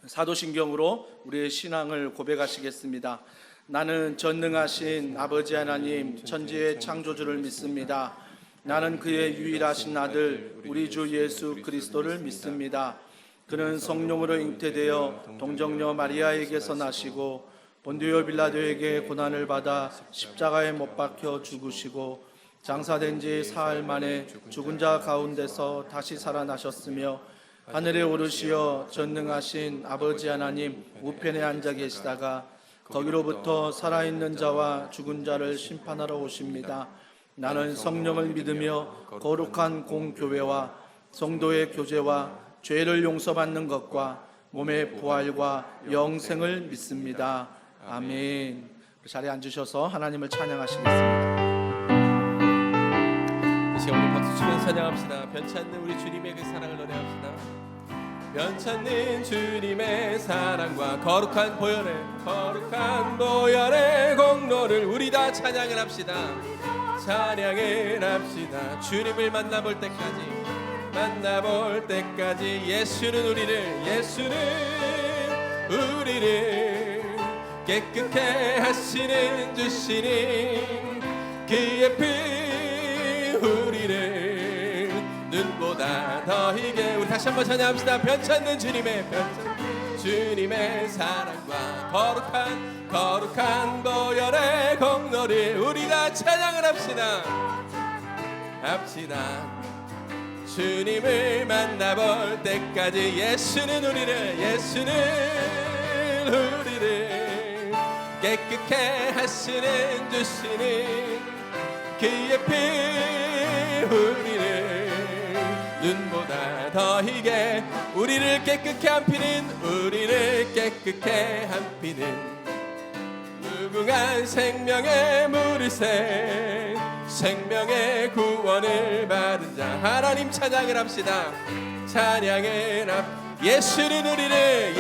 사도신경으로 우리의 신앙을 고백하시겠습니다. 나는 전능하신 아버지 하나님 천지의 창조주를 믿습니다. 나는 그의 유일하신 아들 우리 주 예수 그리스도를 믿습니다. 그는 성령으로 잉태되어 동정녀 마리아에게서 나시고 본디오 빌라도에게 고난을 받아 십자가에 못 박혀 죽으시고 장사된 지 사흘 만에 죽은 자 가운데서 다시 살아나셨으며 하늘에 오르시어 전능하신 아버지 하나님 우편에 앉아 계시다가 거기로부터 살아있는 자와 죽은 자를 심판하러 오십니다. 나는 성령을 믿으며 거룩한 공교회와 성도의 교제와 죄를 용서받는 것과 몸의 부활과 영생을 믿습니다. 아멘. 자리에 앉으셔서 하나님을 찬양하시겠습니다. 이 시간 우리 박수 치면서 찬양합시다. 변치않는 우리 주님의 그 사랑을 노래합시다. 변치않는 주님의 사랑과 거룩한 보혈의 공로를 우리 다 찬양을 합시다. 찬양을 합시다. 주님을 만나볼 때까지 예수는 우리를 깨끗게 하시는 주시니 그의 피 우리를 눈보다 더 희게 우리 다시 한번 찬양합시다. 변치않는 주님의 사랑과 거룩한 보혈의 공로를 우리 다 찬양을 합시다. 주님을 만나볼 때까지 예수는 우리를 깨끗게 하시는 주시는 그의 피 우리를 눈보다 더 희게 우리를 깨끗게 한 피는 무궁한 생명의 물을 새 생명의 구원을 받은 자 하나님 찬양을 합시다. 예수는 우리를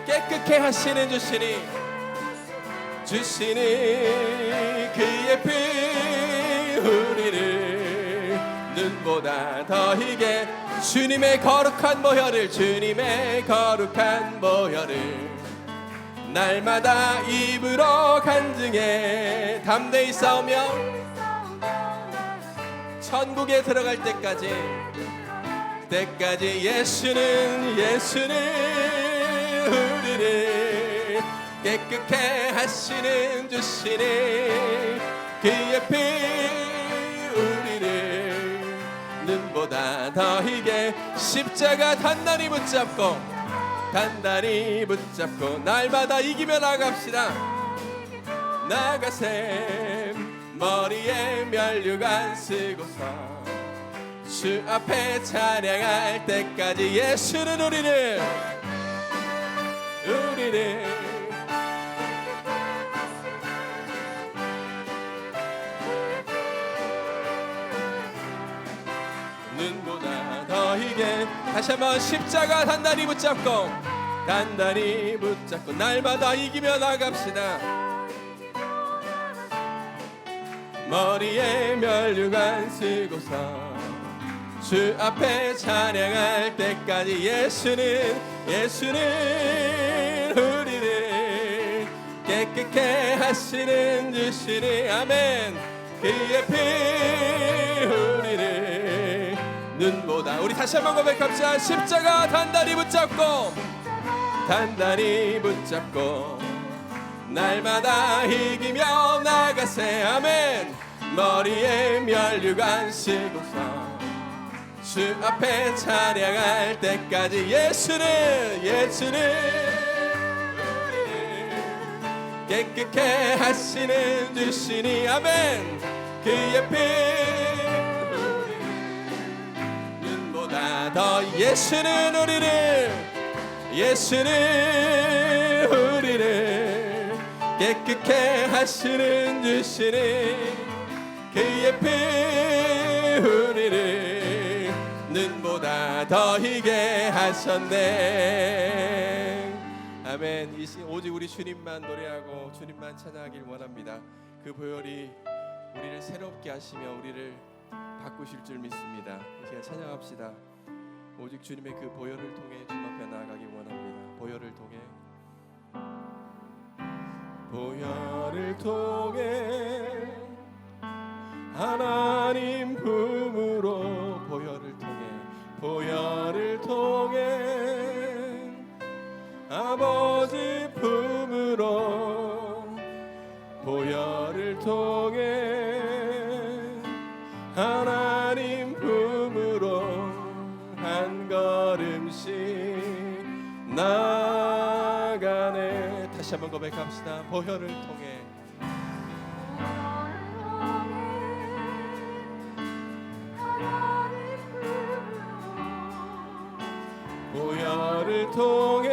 깨끗게 하시는 주시니 그의 피 우리를 눈보다 더 희게 주님의 거룩한 보혈을 날마다 입으로 간증해 담대히 싸우며 천국에 들어갈 때까지 예수는 우리를 깨끗게 하시는 주시니 그의 피 우리를 눈보다 더 희게 십자가 단단히 붙잡고 날마다 이기며 나가세 머리에 면류관 쓰고서 주 앞에 찬양할 때까지 예수는 우리를 눈보다 더 희게 다시 한번 십자가 단단히 붙잡고 날마다 이기며 나갑시다. 머리에 면류관 쓰고서 주 앞에 찬양할 때까지 예수는 우리를 깨끗게 하시는 주시니 아멘. 그의 피 우리를 눈보다 우리 다시 한번 고백합시다. 십자가 단단히 붙잡고 날마다 이기며 나가세 아멘. 머리에 면류관 쓰고서 주 앞에 찬양할 때까지 예수는 우리를 깨끗게 하시는 주시니 아멘. 그의 피 눈보다 더 예수는 우리를 깨끗게 하시는 주시니 그의 피 우리를 눈보다 더 희게 하셨네. 아멘. 이 시간 오직 우리 주님만 노래하고 주님만 찬양하길 원합니다. 그 보혈이 우리를 새롭게 하시며 우리를 바꾸실 줄 믿습니다. 이 시간 찬양합시다. 오직 주님의 그 보혈을 통해 주님 앞에 나아가기 원합니다. 보혈을 통해, 보혈을 통해 하나님 품으로, 보혈을 통해, 보혈을 통해 아버지 품으로, 보혈을 통해 하나님 품으로 한 걸음씩 나아가네. 다시 한번 고백합시다. 보혈을 통해, 보혈을 통해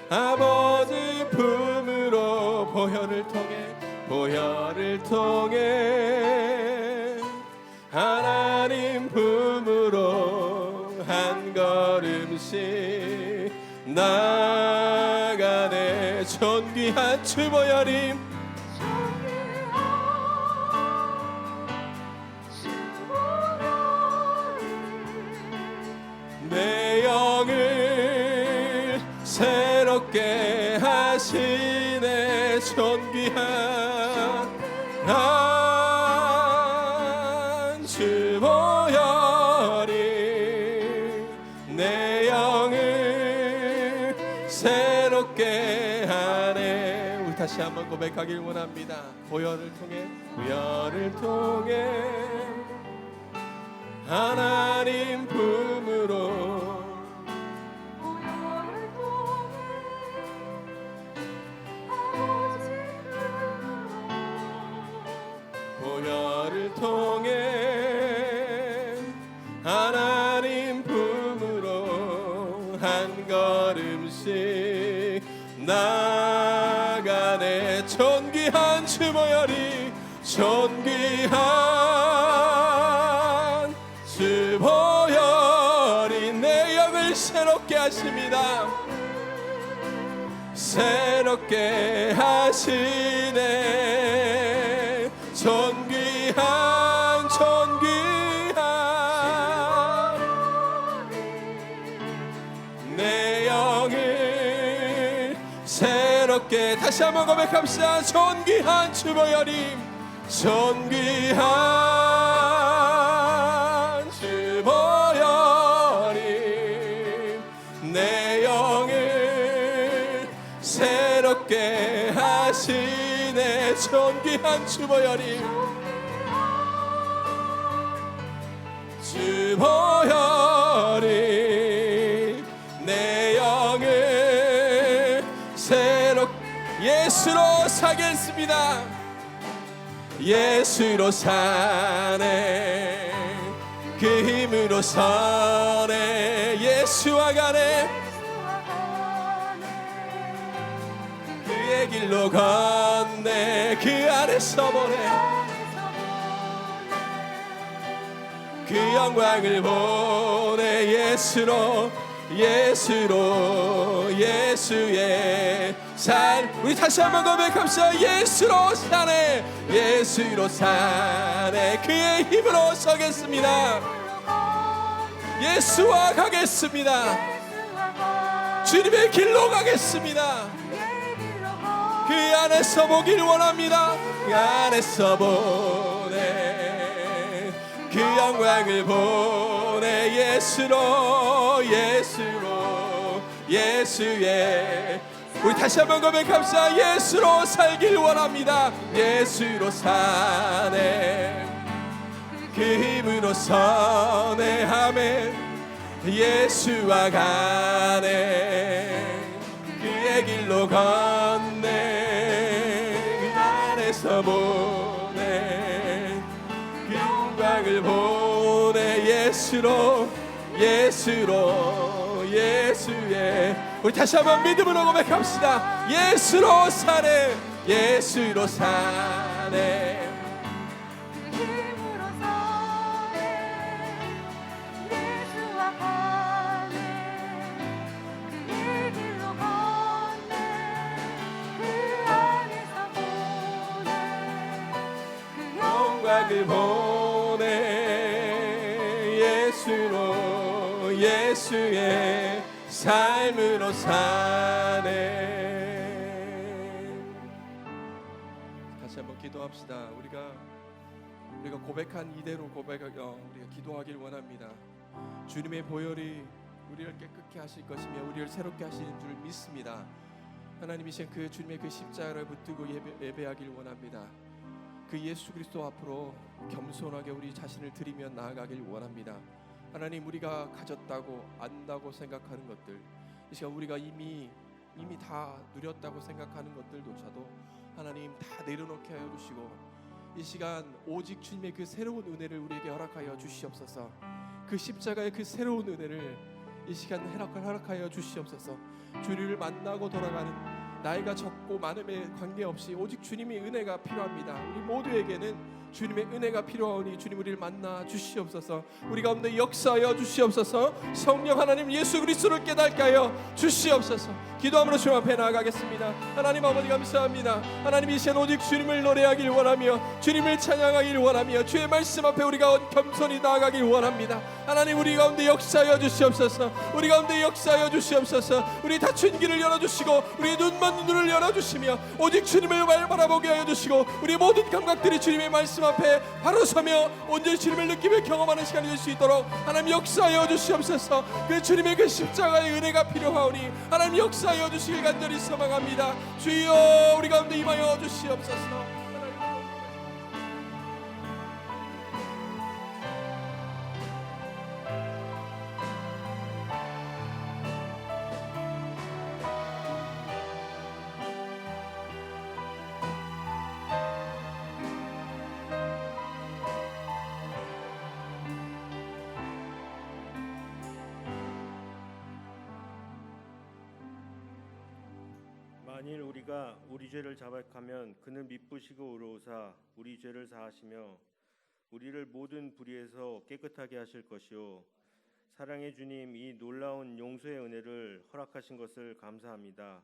아버지 품으로, 보혈을 통해, 보혈을 통해 하나님 품으로 한 걸음씩 나아가네. 존귀한 주 보혈임, 내 영을 새롭게 하시네. 존귀한 주 보혈이 내 영을 새롭게 하네. 우리 다시 한번 고백하길 원합니다. 보혈을 통해, 보혈을 통해 하나님 품으로, 보혈을 통해 하나님 품으로 한 걸음씩 나아가네. 존귀한 주 보혈이, 존귀한 주 보혈이 내 영을 새롭게 하십니다. 새롭게 하시네. 존귀한, 존귀한 내 영을 새롭게, 다시 한번 고백합시다. 존귀한 주 보혈임, 존귀한 주 보혈임 내 영을 새롭게 하시네. 존귀한 주 보혈임, 주 보혈이 내 영을 새롭게, 예수로 사겠습니다. 예수로 사네, 그 힘으로 서네. 예수와 가네, 그의 길로 걷네. 그 안에서 보네, 그 영광을 보내. 예수로, 예수로, 예수의 살. 우리 다시 한번 고백합시다. 예수로 사네, 예수로 사네. 그의 힘으로 서겠습니다. 예수와 가겠습니다. 주님의 길로 가겠습니다. 그 안에서 보길 원합니다. 그 안에서 보내, 그 영광을 보내. 예수로, 예수로, 예수의, 우리 다시 한번 고백합시다. 예수로 살길 원합니다. 예수로 사네, 그 힘으로 서네. 아멘. 예수와 가네, 그의 길로 걷네. 그 안에서 보내, 그 영광을 보내. 예수로, 예수로, 예수의, 우리 다시 한번 믿음으로 고백합시다. 예수로 사네, 예수로 사네. 영광을 보내. 예수로, 예수의 삶으로 사네. 같이 한번 기도합시다. 우리가 고백한 이대로 우리가 기도하길 원합니다. 주님의 보혈이 우리를 깨끗게 하실 것이며 우리를 새롭게 하시는 줄 믿습니다. 하나님이신 그 주님의 그 십자가를 붙들고 예배하길 원합니다. 그 예수 그리스도 앞으로 겸손하게 우리 자신을 드리며 나아가길 원합니다. 하나님, 우리가 가졌다고 안다고 생각하는 것들, 이 시간 우리가 이미 다 누렸다고 생각하는 것들조차도 하나님 다 내려놓게 하여 주시고, 이 시간 오직 주님의 그 새로운 은혜를 우리에게 허락하여 주시옵소서. 그 십자가의 그 새로운 은혜를 이 시간 허락하여 주시옵소서. 주님을 만나고 돌아가는 나이가 적고 많음에 관계없이 오직 주님의 은혜가 필요합니다. 우리 모두에게는 주님의 은혜가 필요하오니 주님 우리를 만나 주시옵소서. 우리 가운데 역사하여 주시옵소서. 성령 하나님 예수 그리스도를 깨닫게 하여 주시옵소서. 기도함으로 주님 앞에 나아가겠습니다. 하나님 아버지 감사합니다. 하나님 이 시간 오직 주님을 노래하길 원하며 주님을 찬양하길 원하며 주의 말씀 앞에 우리가 겸손히 나아가길 원합니다. 하나님 우리 가운데 역사하여 주시옵소서. 우리 가운데 역사하여 주시옵소서. 우리 닫힌 길을 열어주시고 우리 눈을 열어주시며 오직 주님을 바라보게 하여 주시고 우리 모든 감각들이 주님의 말씀 앞에 바로 서며 온전히 주님을 느끼며 경험하는 시간이 될 수 있도록 하나님 역사하여 주시옵소서. 그 주님의 그 십자가의 은혜가 필요하오니 하나님 역사하여 주시길 간절히 소망합니다. 주여 우리 가운데 임하여 주시옵소서. 만일 우리가 우리 죄를 자백하면 그는 미쁘시고 의로우사 우리 죄를 사하시며 우리를 모든 불의에서 깨끗하게 하실 것이요 사랑의 주님, 이 놀라운 용서의 은혜를 허락하신 것을 감사합니다.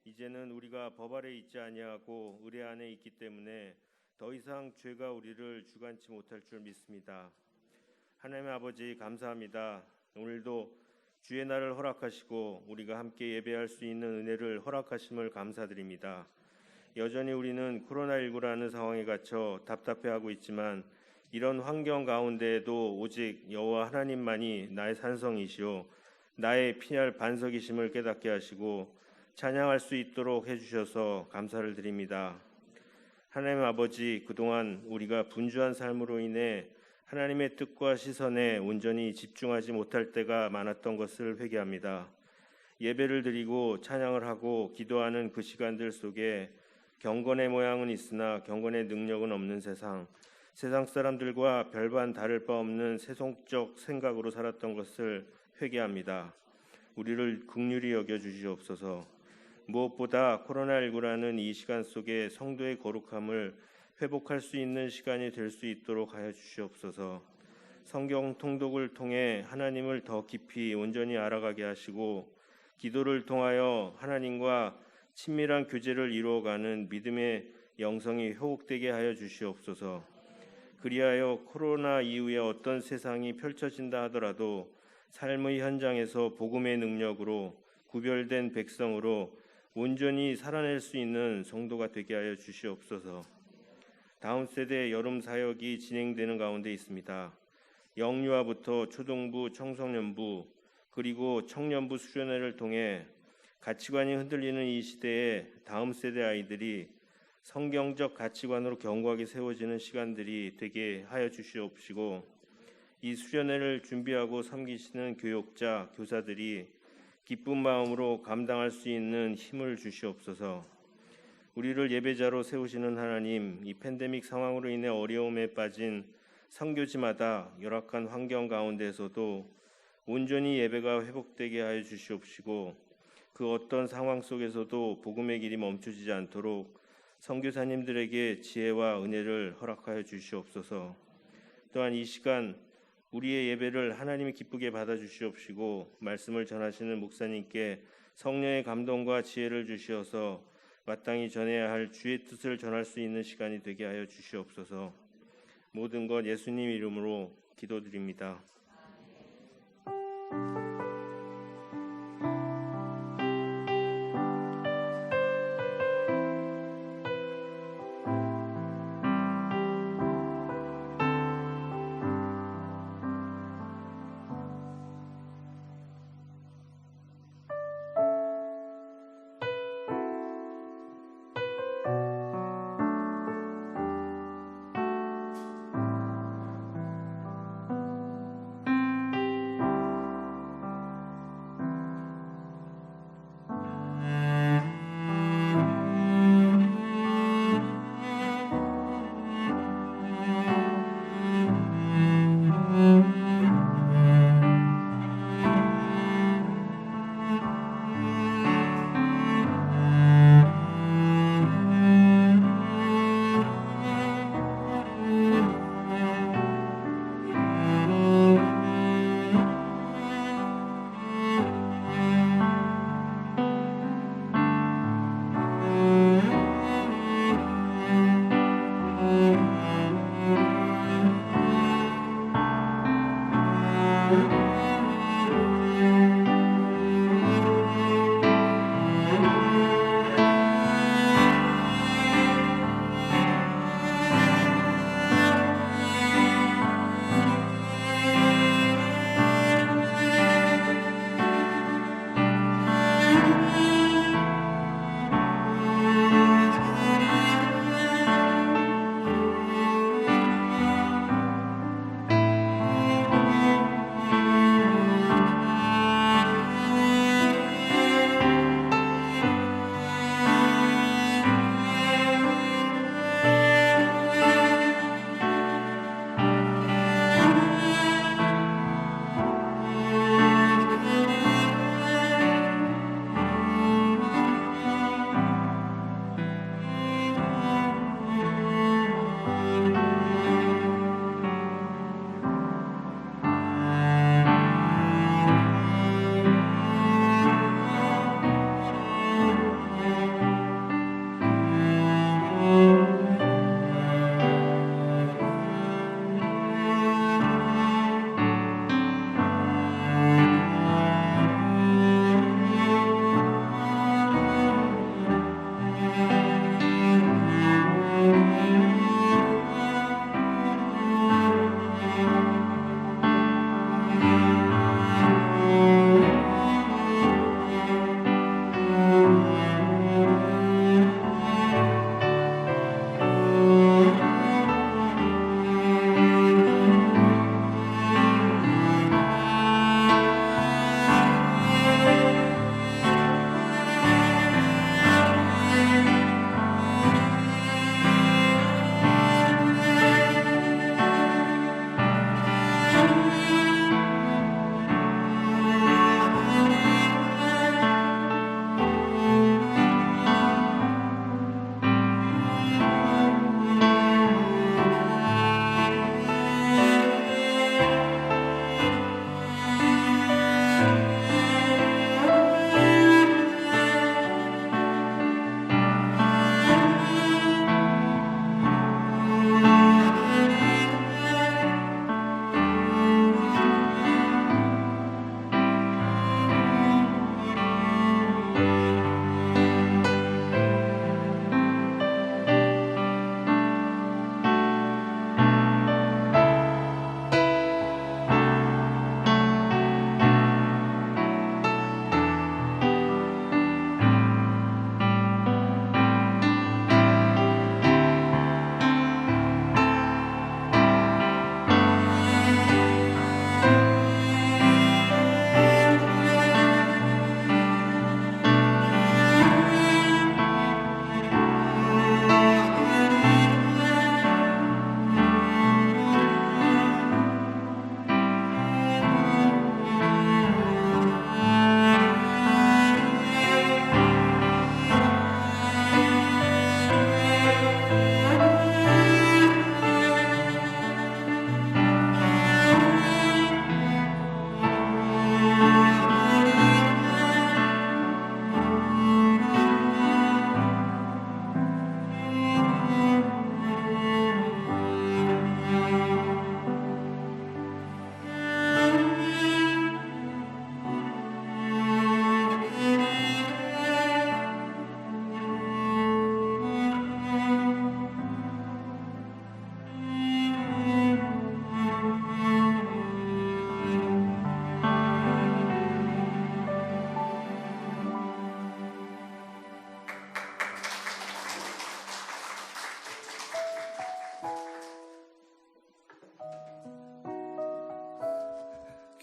이제는 우리가 법 아래 있지 아니하고 의뢰 안에 있기 때문에 더 이상 죄가 우리를 주관치 못할 줄 믿습니다. 하나님 아버지 감사합니다. 오늘도 주의 날을 허락하시고 우리가 함께 예배할 수 있는 은혜를 허락하심을 감사드립니다. 여전히 우리는 코로나19라는 상황에 갇혀 답답해하고 있지만 이런 환경 가운데에도 오직 여호와 하나님만이 나의 산성이시오 나의 피할 반석이심을 깨닫게 하시고 찬양할 수 있도록 해주셔서 감사를 드립니다. 하나님 아버지, 그동안 우리가 분주한 삶으로 인해 하나님의 뜻과 시선에 온전히 집중하지 못할 때가 많았던 것을 회개합니다. 예배를 드리고 찬양을 하고 기도하는 그 시간들 속에 경건의 모양은 있으나 경건의 능력은 없는 세상 사람들과 별반 다를 바 없는 세속적 생각으로 살았던 것을 회개합니다. 우리를 긍휼히 여겨 주시옵소서. 무엇보다 코로나19라는 이 시간 속에 성도의 거룩함을 회복할 수 있는 시간이 될 수 있도록 하여 주시옵소서. 성경 통독을 통해 하나님을 더 깊이 온전히 알아가게 하시고 기도를 통하여 하나님과 친밀한 교제를 이루어가는 믿음의 영성이 회복되게 하여 주시옵소서. 그리하여 코로나 이후에 어떤 세상이 펼쳐진다 하더라도 삶의 현장에서 복음의 능력으로 구별된 백성으로 온전히 살아낼 수 있는 성도가 되게 하여 주시옵소서. 다음 세대 여름 사역이 진행되는 가운데 있습니다. 영유아부터 초등부, 청소년부 그리고 청년부 수련회를 통해 가치관이 흔들리는 이 시대에 다음 세대 아이들이 성경적 가치관으로 견고하게 세워지는 시간들이 되게 하여 주시옵시고 이 수련회를 준비하고 섬기시는 교육자, 교사들이 기쁜 마음으로 감당할 수 있는 힘을 주시옵소서. 우리를 예배자로 세우시는 하나님, 이 팬데믹 상황으로 인해 어려움에 빠진 선교지마다 열악한 환경 가운데서도 온전히 예배가 회복되게 하여 주시옵시고 그 어떤 상황 속에서도 복음의 길이 멈춰지지 않도록 선교사님들에게 지혜와 은혜를 허락하여 주시옵소서. 또한 이 시간 우리의 예배를 하나님이 기쁘게 받아주시옵시고 말씀을 전하시는 목사님께 성령의 감동과 지혜를 주시어서 마땅히 전해야 할 주의 뜻을 전할 수 있는 시간이 되게 하여 주시옵소서. 모든 것 예수님 이름으로 기도드립니다.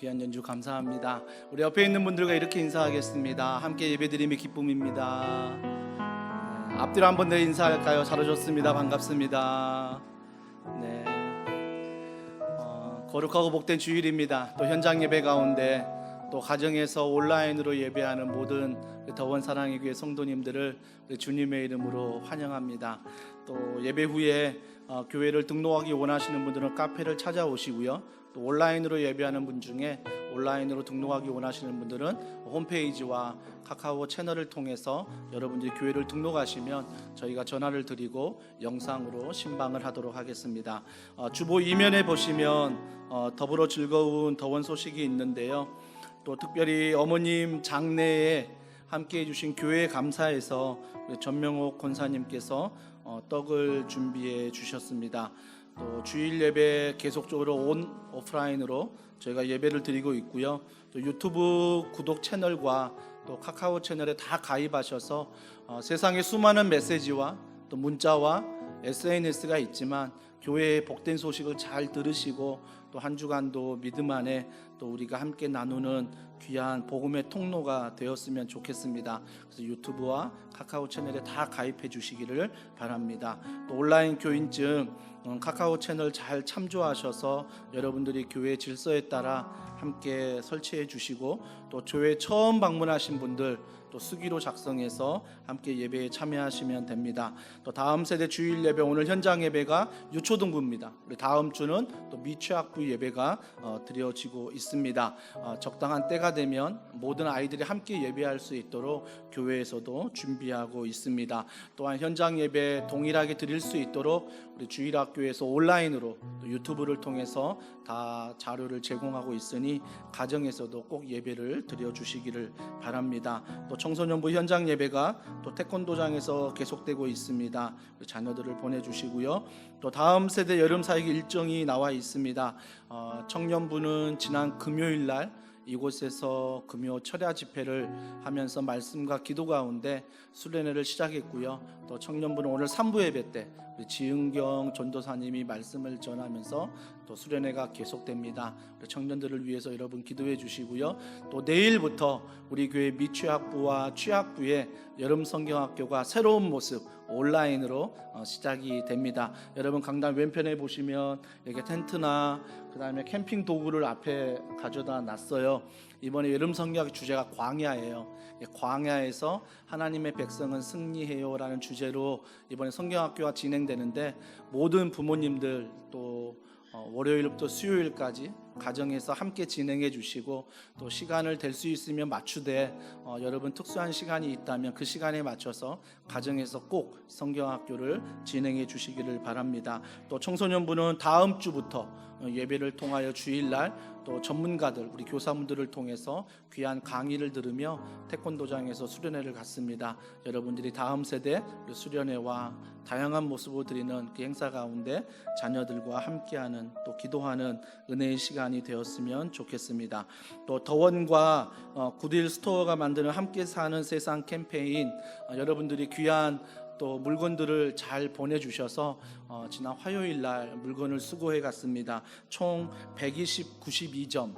귀한 연주 감사합니다. 우리 옆에 있는 분들과 이렇게 인사하겠습니다. 함께 예배드림이 기쁨입니다. 앞뒤로 한번 더 인사할까요? 잘 오셨습니다. 반갑습니다. 네, 거룩하고 복된 주일입니다. 또 현장 예배 가운데 또 가정에서 온라인으로 예배하는 모든 더원 사랑의 교회 성도님들을 주님의 이름으로 환영합니다. 또 예배 후에 교회를 등록하기 원하시는 분들은 카페를 찾아오시고요. 또 온라인으로 예배하는 분 중에 온라인으로 등록하기 원하시는 분들은 홈페이지와 카카오 채널을 통해서 여러분들이 교회를 등록하시면 저희가 전화를 드리고 영상으로 신방을 하도록 하겠습니다. 주보 이면에 보시면 더불어 즐거운 더원 소식이 있는데요. 또 특별히 어머님 장례에 함께해 주신 교회 감사에서 전명옥 권사님께서 떡을 준비해 주셨습니다. 또 주일 예배 계속적으로 오프라인으로 저희가 예배를 드리고 있고요. 또 유튜브 구독 채널과 또 카카오 채널에 다 가입하셔서 세상의 수많은 메시지와 또 문자와 SNS가 있지만 교회의 복된 소식을 잘 들으시고 또 한 주간도 믿음 안에 또 우리가 함께 나누는 귀한 복음의 통로가 되었으면 좋겠습니다. 그래서 유튜브와 카카오 채널에 다 가입해 주시기를 바랍니다. 또 온라인 교인증 카카오 채널 잘 참조하셔서 여러분들이 교회 질서에 따라 함께 설치해 주시고 또 교회 처음 방문하신 분들 또 수기로 작성해서 함께 예배에 참여하시면 됩니다. 또 다음 세대 주일 예배 오늘 현장 예배가 유초등부입니다. 우리 다음 주는 또 미취학부 예배가 드려지고 있습니다. 적당한 때가 되면 모든 아이들이 함께 예배할 수 있도록 교회에서도 준비하고 있습니다. 또한 현장 예배 동일하게 드릴 수 있도록 우리 주일학교에서 온라인으로 또 유튜브를 통해서 다 자료를 제공하고 있으니 가정에서도 꼭 예배를 드려주시기를 바랍니다. 또 청소년부 현장 예배가 또 태권도장에서 계속되고 있습니다. 자녀들을 보내주시고요. 또 다음 세대 여름 사역 일정이 나와 있습니다. 청년부는 지난 금요일 날 이곳에서 금요 철야 집회를 하면서 말씀과 기도 가운데 수련회를 시작했고요. 또 청년부는 오늘 3부 예배 때 우리 지은경 전도사님이 말씀을 전하면서 또 수련회가 계속됩니다. 우리 청년들을 위해서 여러분 기도해 주시고요. 또 내일부터 우리 교회 미취학부와 취학부의 여름 성경학교가 새로운 모습 온라인으로 시작이 됩니다. 여러분 강단 왼편에 보시면 이렇게 텐트나 그다음에 캠핑 도구를 앞에 가져다 놨어요. 이번에 여름 성경 주제가 광야예요. 광야에서 하나님의 백성은 승리해요라는 주제로 이번에 성경학교가 진행되는데 모든 부모님들 또 월요일부터 수요일까지 가정에서 함께 진행해 주시고 또 시간을 될 수 있으면 맞추되 여러분 특수한 시간이 있다면 그 시간에 맞춰서 가정에서 꼭 성경학교를 진행해 주시기를 바랍니다. 또 청소년부는 다음 주부터 예배를 통하여 주일날 또 전문가들 우리 교사분들을 통해서 귀한 강의를 들으며 태권도장에서 수련회를 갖습니다. 여러분들이 다음 세대 수련회와 다양한 모습을 드리는 그 행사 가운데 자녀들과 함께하는 또 기도하는 은혜의 시간이 되었으면 좋겠습니다. 또 더원과 굿윌 스토어가 만드는 함께 사는 세상 캠페인 여러분들이 귀한 또 물건들을 잘 보내주셔서 지난 화요일 날 물건을 수거해 갔습니다. 총 192점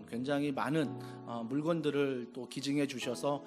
굉장히 많은 물건들을 또 기증해 주셔서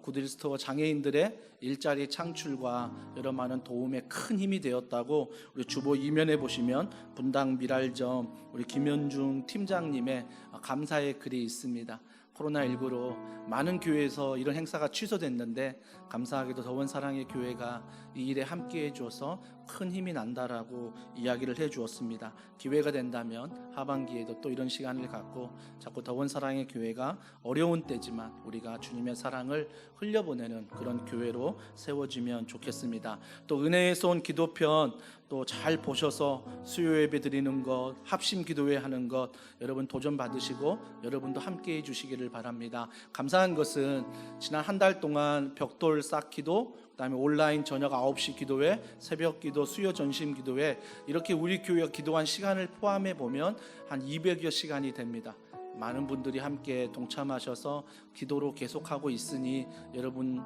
굿윌 스토어 장애인들의 일자리 창출과 여러 많은 도움에 큰 힘이 되었다고 우리 주보 이면에 보시면 분당 미랄점 우리 김현중 팀장님의 감사의 글이 있습니다. 코로나19로 많은 교회에서 이런 행사가 취소됐는데 감사하게도 더원 사랑의 교회가 이 일에 함께해 주어서 큰 힘이 난다라고 이야기를 해 주었습니다. 기회가 된다면 하반기에도 또 이런 시간을 갖고 자꾸 더원 사랑의 교회가 어려운 때지만 우리가 주님의 사랑을 흘려보내는 그런 교회로 세워지면 좋겠습니다. 또 은혜에서 온 기도편 또 잘 보셔서 수요 예배 드리는 것, 합심 기도회 하는 것 여러분 도전 받으시고 여러분도 함께 해 주시기를 바랍니다. 감사한 것은 지난 한 달 동안 벽돌 쌓기도 그다음에 온라인 저녁 9시 기도회, 새벽 기도, 수요 전심 기도회 이렇게 우리 교회가 기도한 시간을 포함해 보면 한 200여 시간이 됩니다. 많은 분들이 함께 동참하셔서 기도로 계속하고 있으니 여러분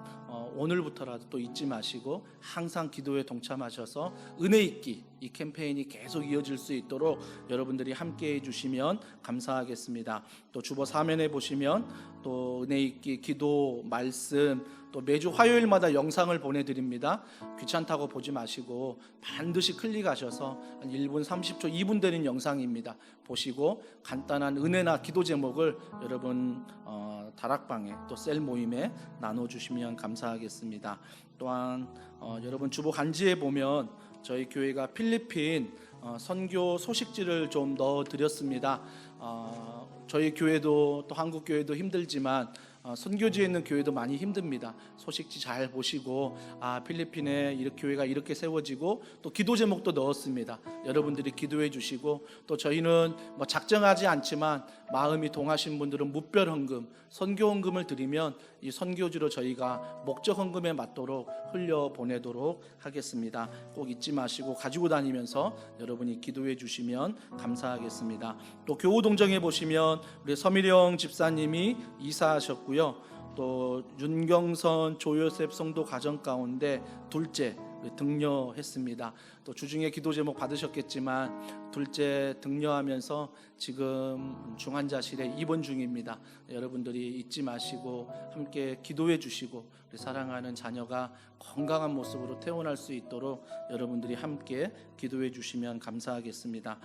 오늘부터라도 또 잊지 마시고 항상 기도에 동참하셔서 은혜 있기 이 캠페인이 계속 이어질 수 있도록 여러분들이 함께 해주시면 감사하겠습니다. 또 주보 사면에 보시면 또 은혜 있기 기도 말씀 또 매주 화요일마다 영상을 보내드립니다. 귀찮다고 보지 마시고 반드시 클릭하셔서 한 1분 30초 2분 되는 영상입니다. 보시고 간단한 은혜나 기도 제목을 여러분 다락방에 또 셀 모임에 나눠주시면 감사하겠습니다. 또한 여러분 주보 간지에 보면 저희 교회가 필리핀 선교 소식지를 좀 넣어드렸습니다. 저희 교회도 또 한국 교회도 힘들지만 선교지에 있는 교회도 많이 힘듭니다. 소식지 잘 보시고 필리핀에 교회가 이렇게 세워지고 또 기도 제목도 넣었습니다. 여러분들이 기도해 주시고 또 저희는 작정하지 않지만 마음이 동하신 분들은 무별 헌금, 선교 헌금을 드리면 이 선교지로 저희가 목적 헌금에 맞도록 흘려 보내도록 하겠습니다. 꼭 잊지 마시고 가지고 다니면서 여러분이 기도해 주시면 감사하겠습니다. 또 교우 동정에 보시면 우리 서미령 집사님이 이사하셨고요. 또 윤경선 조요셉 성도 가정 가운데 둘째 등려했습니다. 또 주중에 기도 제목 받으셨겠지만 둘째 등려하면서 지금 중환자실에 입원 중입니다. 여러분들이 잊지 마시고 함께 기도해 주시고 우리 사랑하는 자녀가 건강한 모습으로 태어날 수 있도록 여러분들이 함께 기도해 주시면 감사하겠습니다.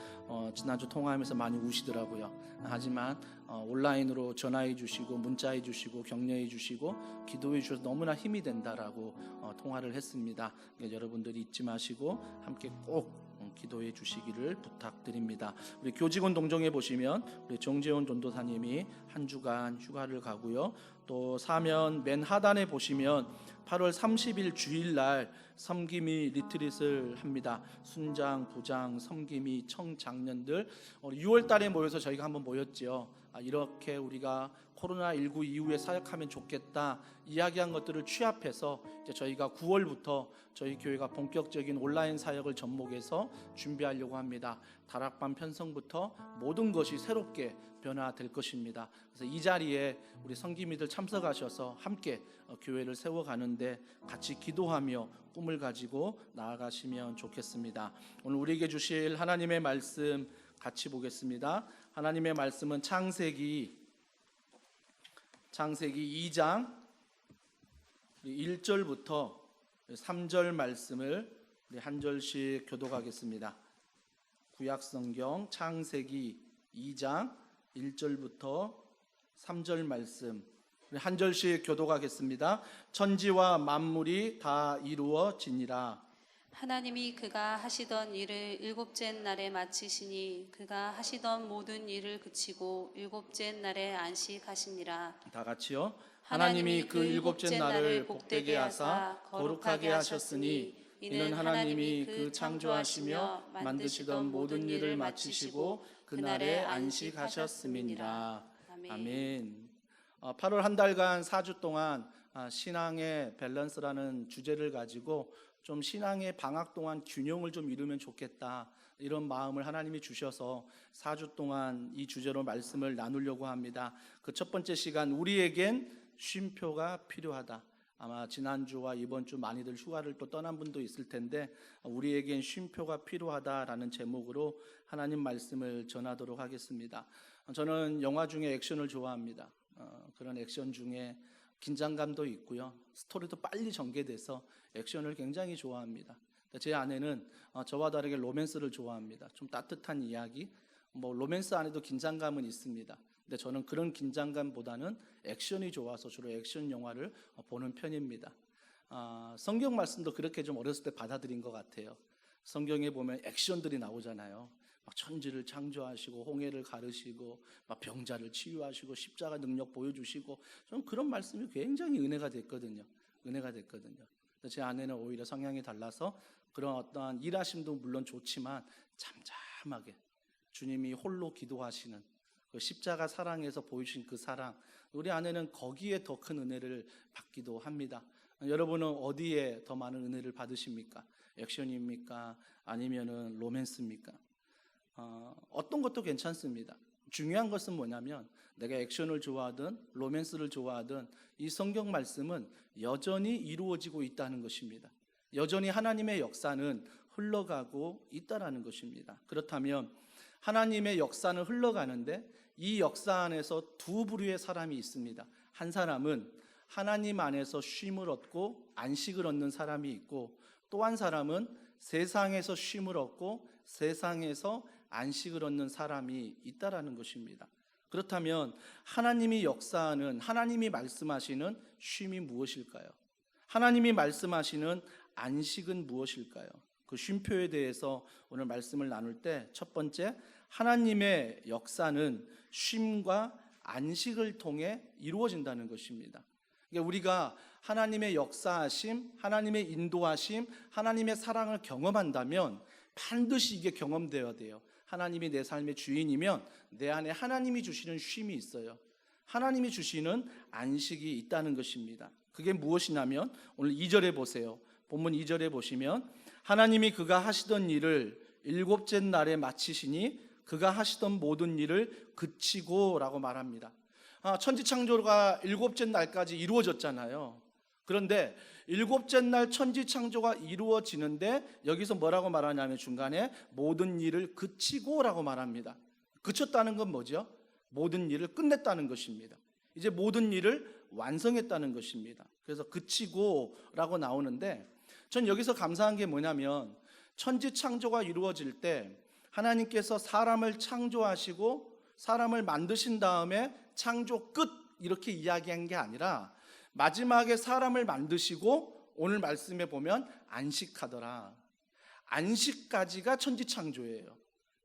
지난주 통화하면서 많이 우시더라고요. 하지만 온라인으로 전화해 주시고 문자해 주시고 격려해 주시고 기도해 주셔서 너무나 힘이 된다라고 통화를 했습니다. 여러분들이 잊지 마시고 함께 꼭 기도해 주시기를 부탁드립니다. 우리 교직원 동정에 보시면 우리 정재원 전도사님이 한 주간 휴가를 가고요. 또 사면 맨 하단에 보시면 8월 30일 주일날 섬김이 리트릿을 합니다. 순장, 부장, 섬김이, 청장년들 6월 달에 모여서 저희가 한번 모였죠. 이렇게 우리가 코로나19 이후에 사역하면 좋겠다 이야기한 것들을 취합해서 이제 저희가 9월부터 저희 교회가 본격적인 온라인 사역을 접목해서 준비하려고 합니다. 다락방 편성부터 모든 것이 새롭게 변화될 것입니다. 그래서 이 자리에 우리 성기미들 참석하셔서 함께 교회를 세워가는데 같이 기도하며 꿈을 가지고 나아가시면 좋겠습니다. 오늘 우리에게 주실 하나님의 말씀 같이 보겠습니다. 하나님의 말씀은 창세기 2장 1절부터 3절 말씀을 한 절씩 교독하겠습니다. 구약성경 창세기 2장 1절부터 3절 말씀 한 절씩 교독하겠습니다. 천지와 만물이 다 이루어지니라. 하나님이 그가 하시던 일을 일곱째 날에 마치시니 그가 하시던 모든 일을 그치고 일곱째 날에 안식하시니라. 다 같이요. 하나님이 그 일곱째 날을 복되게 하사 거룩하게 하셨으니 이는 하나님이 그 창조하시며 만드시던 모든 일을 마치시고 그날에 안식하셨음이니라. 아멘. 8월 한 달간 4주 동안 신앙의 밸런스라는 주제를 가지고 좀 신앙의 방학 동안 균형을 좀 이루면 좋겠다 이런 마음을 하나님이 주셔서 4주 동안 이 주제로 말씀을 나누려고 합니다. 그 첫 번째 시간 우리에겐 쉼표가 필요하다. 아마 지난주와 이번 주 많이들 휴가를 또 떠난 분도 있을 텐데 우리에겐 쉼표가 필요하다라는 제목으로 하나님 말씀을 전하도록 하겠습니다. 저는 영화 중에 액션을 좋아합니다. 그런 액션 중에 긴장감도 있고요. 스토리도 빨리 전개돼서 액션을 굉장히 좋아합니다. 제 아내는 저와 다르게 로맨스를 좋아합니다. 좀 따뜻한 이야기, 로맨스 안에도 긴장감은 있습니다. 근데 저는 그런 긴장감보다는 액션이 좋아서 주로 액션 영화를 보는 편입니다. 성경 말씀도 그렇게 좀 어렸을 때 받아들인 것 같아요. 성경에 보면 액션들이 나오잖아요. 막 천지를 창조하시고 홍해를 가르시고 막 병자를 치유하시고 십자가 능력 보여주시고 저는 그런 말씀이 굉장히 은혜가 됐거든요. 제 아내는 오히려 성향이 달라서 그런 어떠한 일하심도 물론 좋지만 잠잠하게 주님이 홀로 기도하시는 그 십자가 사랑에서 보이신 그 사랑, 우리 아내는 거기에 더 큰 은혜를 받기도 합니다. 여러분은 어디에 더 많은 은혜를 받으십니까? 액션입니까? 아니면은 로맨스입니까? 어떤 것도 괜찮습니다. 중요한 것은 뭐냐면 내가 액션을 좋아하든 로맨스를 좋아하든 이 성경 말씀은 여전히 이루어지고 있다는 것입니다. 여전히 하나님의 역사는 흘러가고 있다는 것입니다. 그렇다면 하나님의 역사는 흘러가는데 이 역사 안에서 두 부류의 사람이 있습니다. 한 사람은 하나님 안에서 쉼을 얻고 안식을 얻는 사람이 있고, 또 한 사람은 세상에서 쉼을 얻고 세상에서 안식을 얻는 사람이 있다라는 것입니다. 그렇다면 하나님이 역사하는, 하나님이 말씀하시는 쉼이 무엇일까요? 하나님이 말씀하시는 안식은 무엇일까요? 그 쉼표에 대해서 오늘 말씀을 나눌 때 첫 번째, 하나님의 역사는 쉼과 안식을 통해 이루어진다는 것입니다. 그러니까 우리가 하나님의 역사하심, 하나님의 인도하심, 하나님의 사랑을 경험한다면 반드시 이게 경험되어야 돼요. 하나님이 내 삶의 주인이면 내 안에 하나님이 주시는 쉼이 있어요. 하나님이 주시는 안식이 있다는 것입니다. 그게 무엇이냐면 오늘 2절에 보세요. 본문 2절에 보시면 하나님이 그가 하시던 일을 일곱째 날에 마치시니 그가 하시던 모든 일을 그치고 라고 말합니다. 천지창조가 일곱째 날까지 이루어졌잖아요. 그런데 일곱째 날 천지창조가 이루어지는데 여기서 뭐라고 말하냐면 중간에 모든 일을 그치고 라고 말합니다. 그쳤다는 건 뭐죠? 모든 일을 끝냈다는 것입니다. 이제 모든 일을 완성했다는 것입니다. 그래서 그치고 라고 나오는데 전 여기서 감사한 게 뭐냐면 천지창조가 이루어질 때 하나님께서 사람을 창조하시고 사람을 만드신 다음에 창조 끝 이렇게 이야기한 게 아니라 마지막에 사람을 만드시고 오늘 말씀에 보면 안식하더라. 안식까지가 천지창조예요.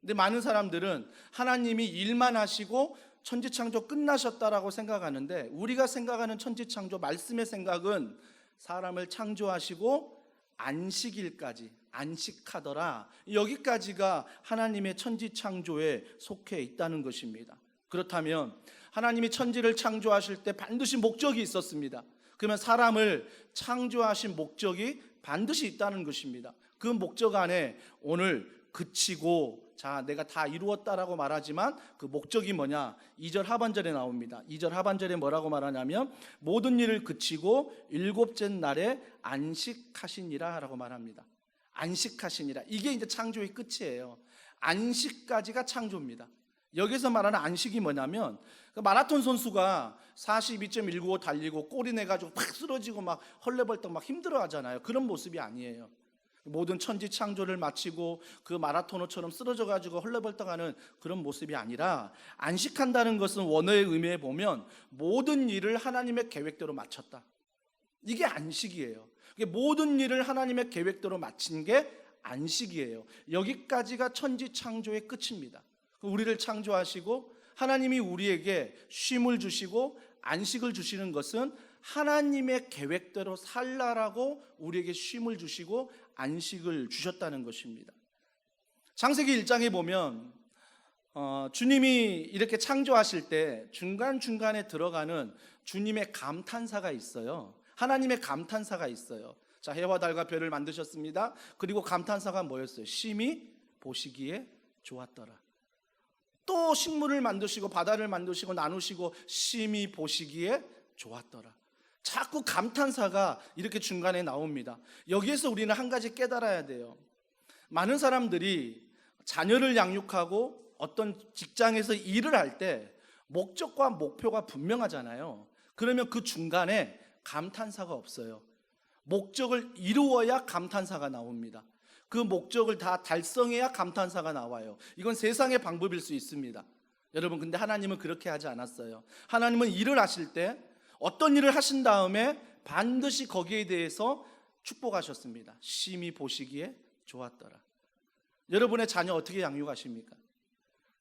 근데 많은 사람들은 하나님이 일만 하시고 천지창조 끝나셨다라고 생각하는데 우리가 생각하는 천지창조 말씀의 생각은 사람을 창조하시고 안식일까지 안식하더라. 여기까지가 하나님의 천지창조에 속해 있다는 것입니다. 그렇다면 하나님이 천지를 창조하실 때 반드시 목적이 있었습니다. 그러면 사람을 창조하신 목적이 반드시 있다는 것입니다. 그 목적 안에 오늘 그치고 자 내가 다 이루었다라고 말하지만 그 목적이 뭐냐? 2절 하반절에 나옵니다. 2절 하반절에 뭐라고 말하냐면 모든 일을 그치고 일곱째 날에 안식하시니라 라고 말합니다. 안식하시니라. 이게 이제 창조의 끝이에요. 안식까지가 창조입니다. 여기서 말하는 안식이 뭐냐면 마라톤 선수가 42.195 달리고 꼬리 내가지고 팍 쓰러지고 막 헐레벌떡 막 힘들어 하잖아요. 그런 모습이 아니에요. 모든 천지 창조를 마치고 그 마라토너처럼 쓰러져 가지고 헐레벌떡하는 그런 모습이 아니라 안식한다는 것은 원어의 의미에 보면 모든 일을 하나님의 계획대로 마쳤다. 이게 안식이에요. 모든 일을 하나님의 계획대로 마친 게 안식이에요. 여기까지가 천지 창조의 끝입니다. 우리를 창조하시고 하나님이 우리에게 쉼을 주시고 안식을 주시는 것은 하나님의 계획대로 살라라고 우리에게 쉼을 주시고 안식을 주셨다는 것입니다. 창세기 1장에 보면 주님이 이렇게 창조하실 때 중간중간에 들어가는 주님의 감탄사가 있어요. 하나님의 감탄사가 있어요. 자, 해와 달과 별을 만드셨습니다. 그리고 감탄사가 뭐였어요? 심히 보시기에 좋았더라. 또 식물을 만드시고 바다를 만드시고 나누시고 심히 보시기에 좋았더라. 자꾸 감탄사가 이렇게 중간에 나옵니다. 여기에서 우리는 한 가지 깨달아야 돼요. 많은 사람들이 자녀를 양육하고 어떤 직장에서 일을 할 때 목적과 목표가 분명하잖아요. 그러면 그 중간에 감탄사가 없어요. 목적을 이루어야 감탄사가 나옵니다. 그 목적을 다 달성해야 감탄사가 나와요. 이건 세상의 방법일 수 있습니다. 여러분, 근데 하나님은 그렇게 하지 않았어요. 하나님은 일을 하실 때 어떤 일을 하신 다음에 반드시 거기에 대해서 축복하셨습니다. 심히 보시기에 좋았더라. 여러분의 자녀 어떻게 양육하십니까?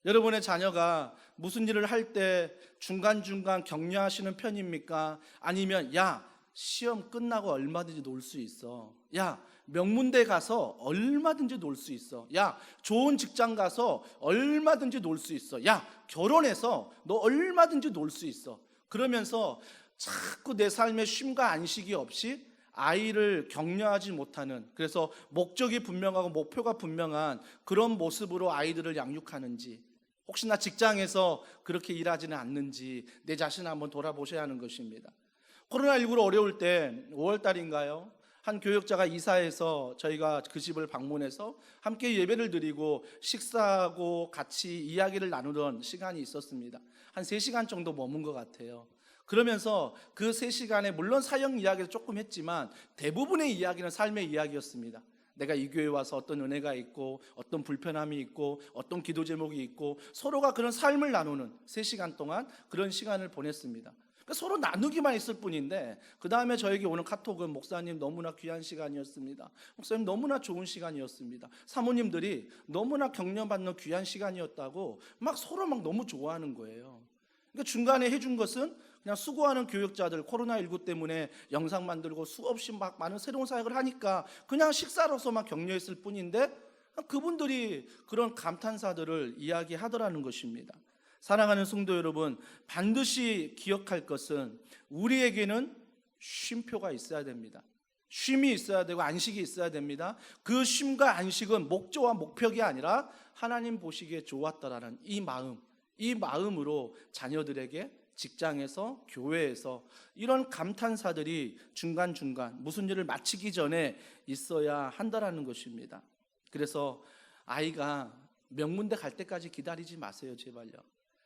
여러분의 자녀가 무슨 일을 할 때 중간중간 격려하시는 편입니까? 아니면 야, 시험 끝나고 얼마든지 놀 수 있어. 야, 명문대 가서 얼마든지 놀 수 있어. 야, 좋은 직장 가서 얼마든지 놀 수 있어. 야, 결혼해서 너 얼마든지 놀 수 있어. 그러면서 자꾸 내 삶에 쉼과 안식이 없이 아이를 격려하지 못하는, 그래서 목적이 분명하고 목표가 분명한 그런 모습으로 아이들을 양육하는지, 혹시나 직장에서 그렇게 일하지는 않는지 내 자신을 한번 돌아보셔야 하는 것입니다. 코로나19로 어려울 때 5월 달인가요? 한 교역자가 이사해서 저희가 그 집을 방문해서 함께 예배를 드리고 식사하고 같이 이야기를 나누던 시간이 있었습니다. 한 3시간 정도 머문 것 같아요. 그러면서 그 3시간에 물론 사역 이야기도 조금 했지만 대부분의 이야기는 삶의 이야기였습니다. 내가 이 교회에 와서 어떤 은혜가 있고 어떤 불편함이 있고 어떤 기도 제목이 있고 서로가 그런 삶을 나누는 3시간 동안 그런 시간을 보냈습니다. 서로 나누기만 했을 뿐인데 그 다음에 저에게 오는 카톡은 목사님 너무나 귀한 시간이었습니다. 목사님 너무나 좋은 시간이었습니다. 사모님들이 너무나 격려받는 귀한 시간이었다고 막 서로 막 너무 좋아하는 거예요. 그러니까 중간에 해준 것은 그냥 수고하는 교역자들 코로나19 때문에 영상 만들고 수없이 막 많은 새로운 사역을 하니까 그냥 식사로서만 격려했을 뿐인데 그분들이 그런 감탄사들을 이야기하더라는 것입니다. 사랑하는 성도 여러분, 반드시 기억할 것은 우리에게는 쉼표가 있어야 됩니다. 쉼이 있어야 되고 안식이 있어야 됩니다. 그 쉼과 안식은 목조와 목표가 아니라 하나님 보시기에 좋았다라는 이 마음으로 자녀들에게 직장에서 교회에서 이런 감탄사들이 중간중간 무슨 일을 마치기 전에 있어야 한다라는 것입니다. 그래서 아이가 명문대 갈 때까지 기다리지 마세요, 제발요.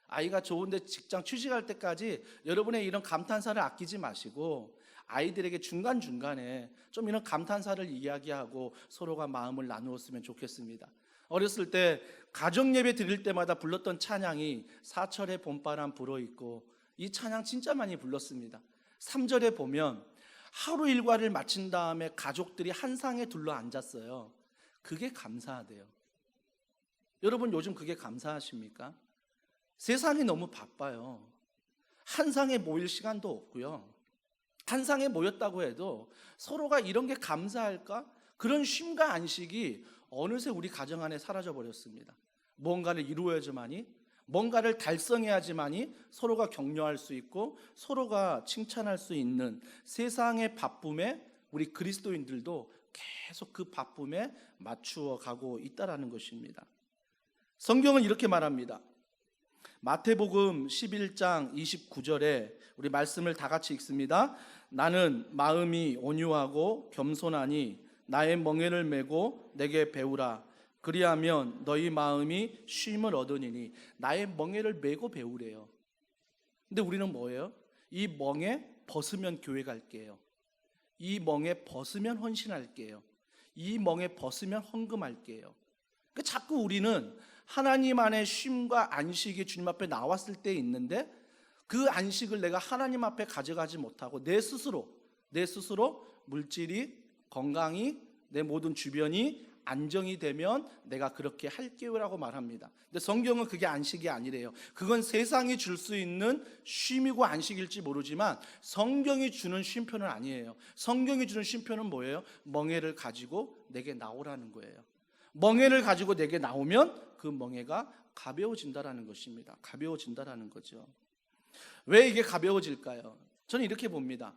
아이가 좋은데 직장 취직할 때까지 여러분의 이런 감탄사를 아끼지 마시고 아이들에게 중간중간에 좀 이런 감탄사를 이야기하고 서로가 마음을 나누었으면 좋겠습니다. 어렸을 때 가정예배 드릴 때마다 불렀던 찬양이 사철의 봄바람 불어있고 이 찬양 진짜 많이 불렀습니다. 3절에 보면 하루 일과를 마친 다음에 가족들이 한 상에 둘러 앉았어요. 그게 감사하대요. 여러분 요즘 그게 감사하십니까? 세상이 너무 바빠요. 한 상에 모일 시간도 없고요. 한 상에 모였다고 해도 서로가 이런 게 감사할까? 그런 쉼과 안식이 어느새 우리 가정 안에 사라져 버렸습니다. 뭔가를 이루어야지만이, 뭔가를 달성해야지만이 서로가 격려할 수 있고 서로가 칭찬할 수 있는 세상의 바쁨에 우리 그리스도인들도 계속 그 바쁨에 맞추어 가고 있다라는 것입니다. 성경은 이렇게 말합니다. 마태복음 11장 29절에 우리 말씀을 다 같이 읽습니다. 나는 마음이 온유하고 겸손하니 나의 멍에를 메고 내게 배우라. 그리하면 너희 마음이 쉼을 얻으니니. 나의 멍에를 메고 배우래요. 근데 우리는 뭐예요? 이 멍에 벗으면 교회 갈게요. 이 멍에 벗으면 헌신할게요. 이 멍에 벗으면 헌금할게요. 그러니까 자꾸 우리는 하나님 안에 쉼과 안식이 주님 앞에 나왔을 때 있는데 그 안식을 내가 하나님 앞에 가져가지 못하고 내 스스로 물질이 건강이 내 모든 주변이 안정이 되면 내가 그렇게 할게요라고 말합니다. 근데 성경은 그게 안식이 아니래요. 그건 세상이 줄 수 있는 쉼이고 안식일지 모르지만 성경이 주는 쉼표는 아니에요. 성경이 주는 쉼표는 뭐예요? 멍에를 가지고 내게 나오라는 거예요. 멍에를 가지고 내게 나오면 그 멍에가 가벼워진다라는 것입니다. 가벼워진다라는 거죠. 왜 이게 가벼워질까요? 저는 이렇게 봅니다.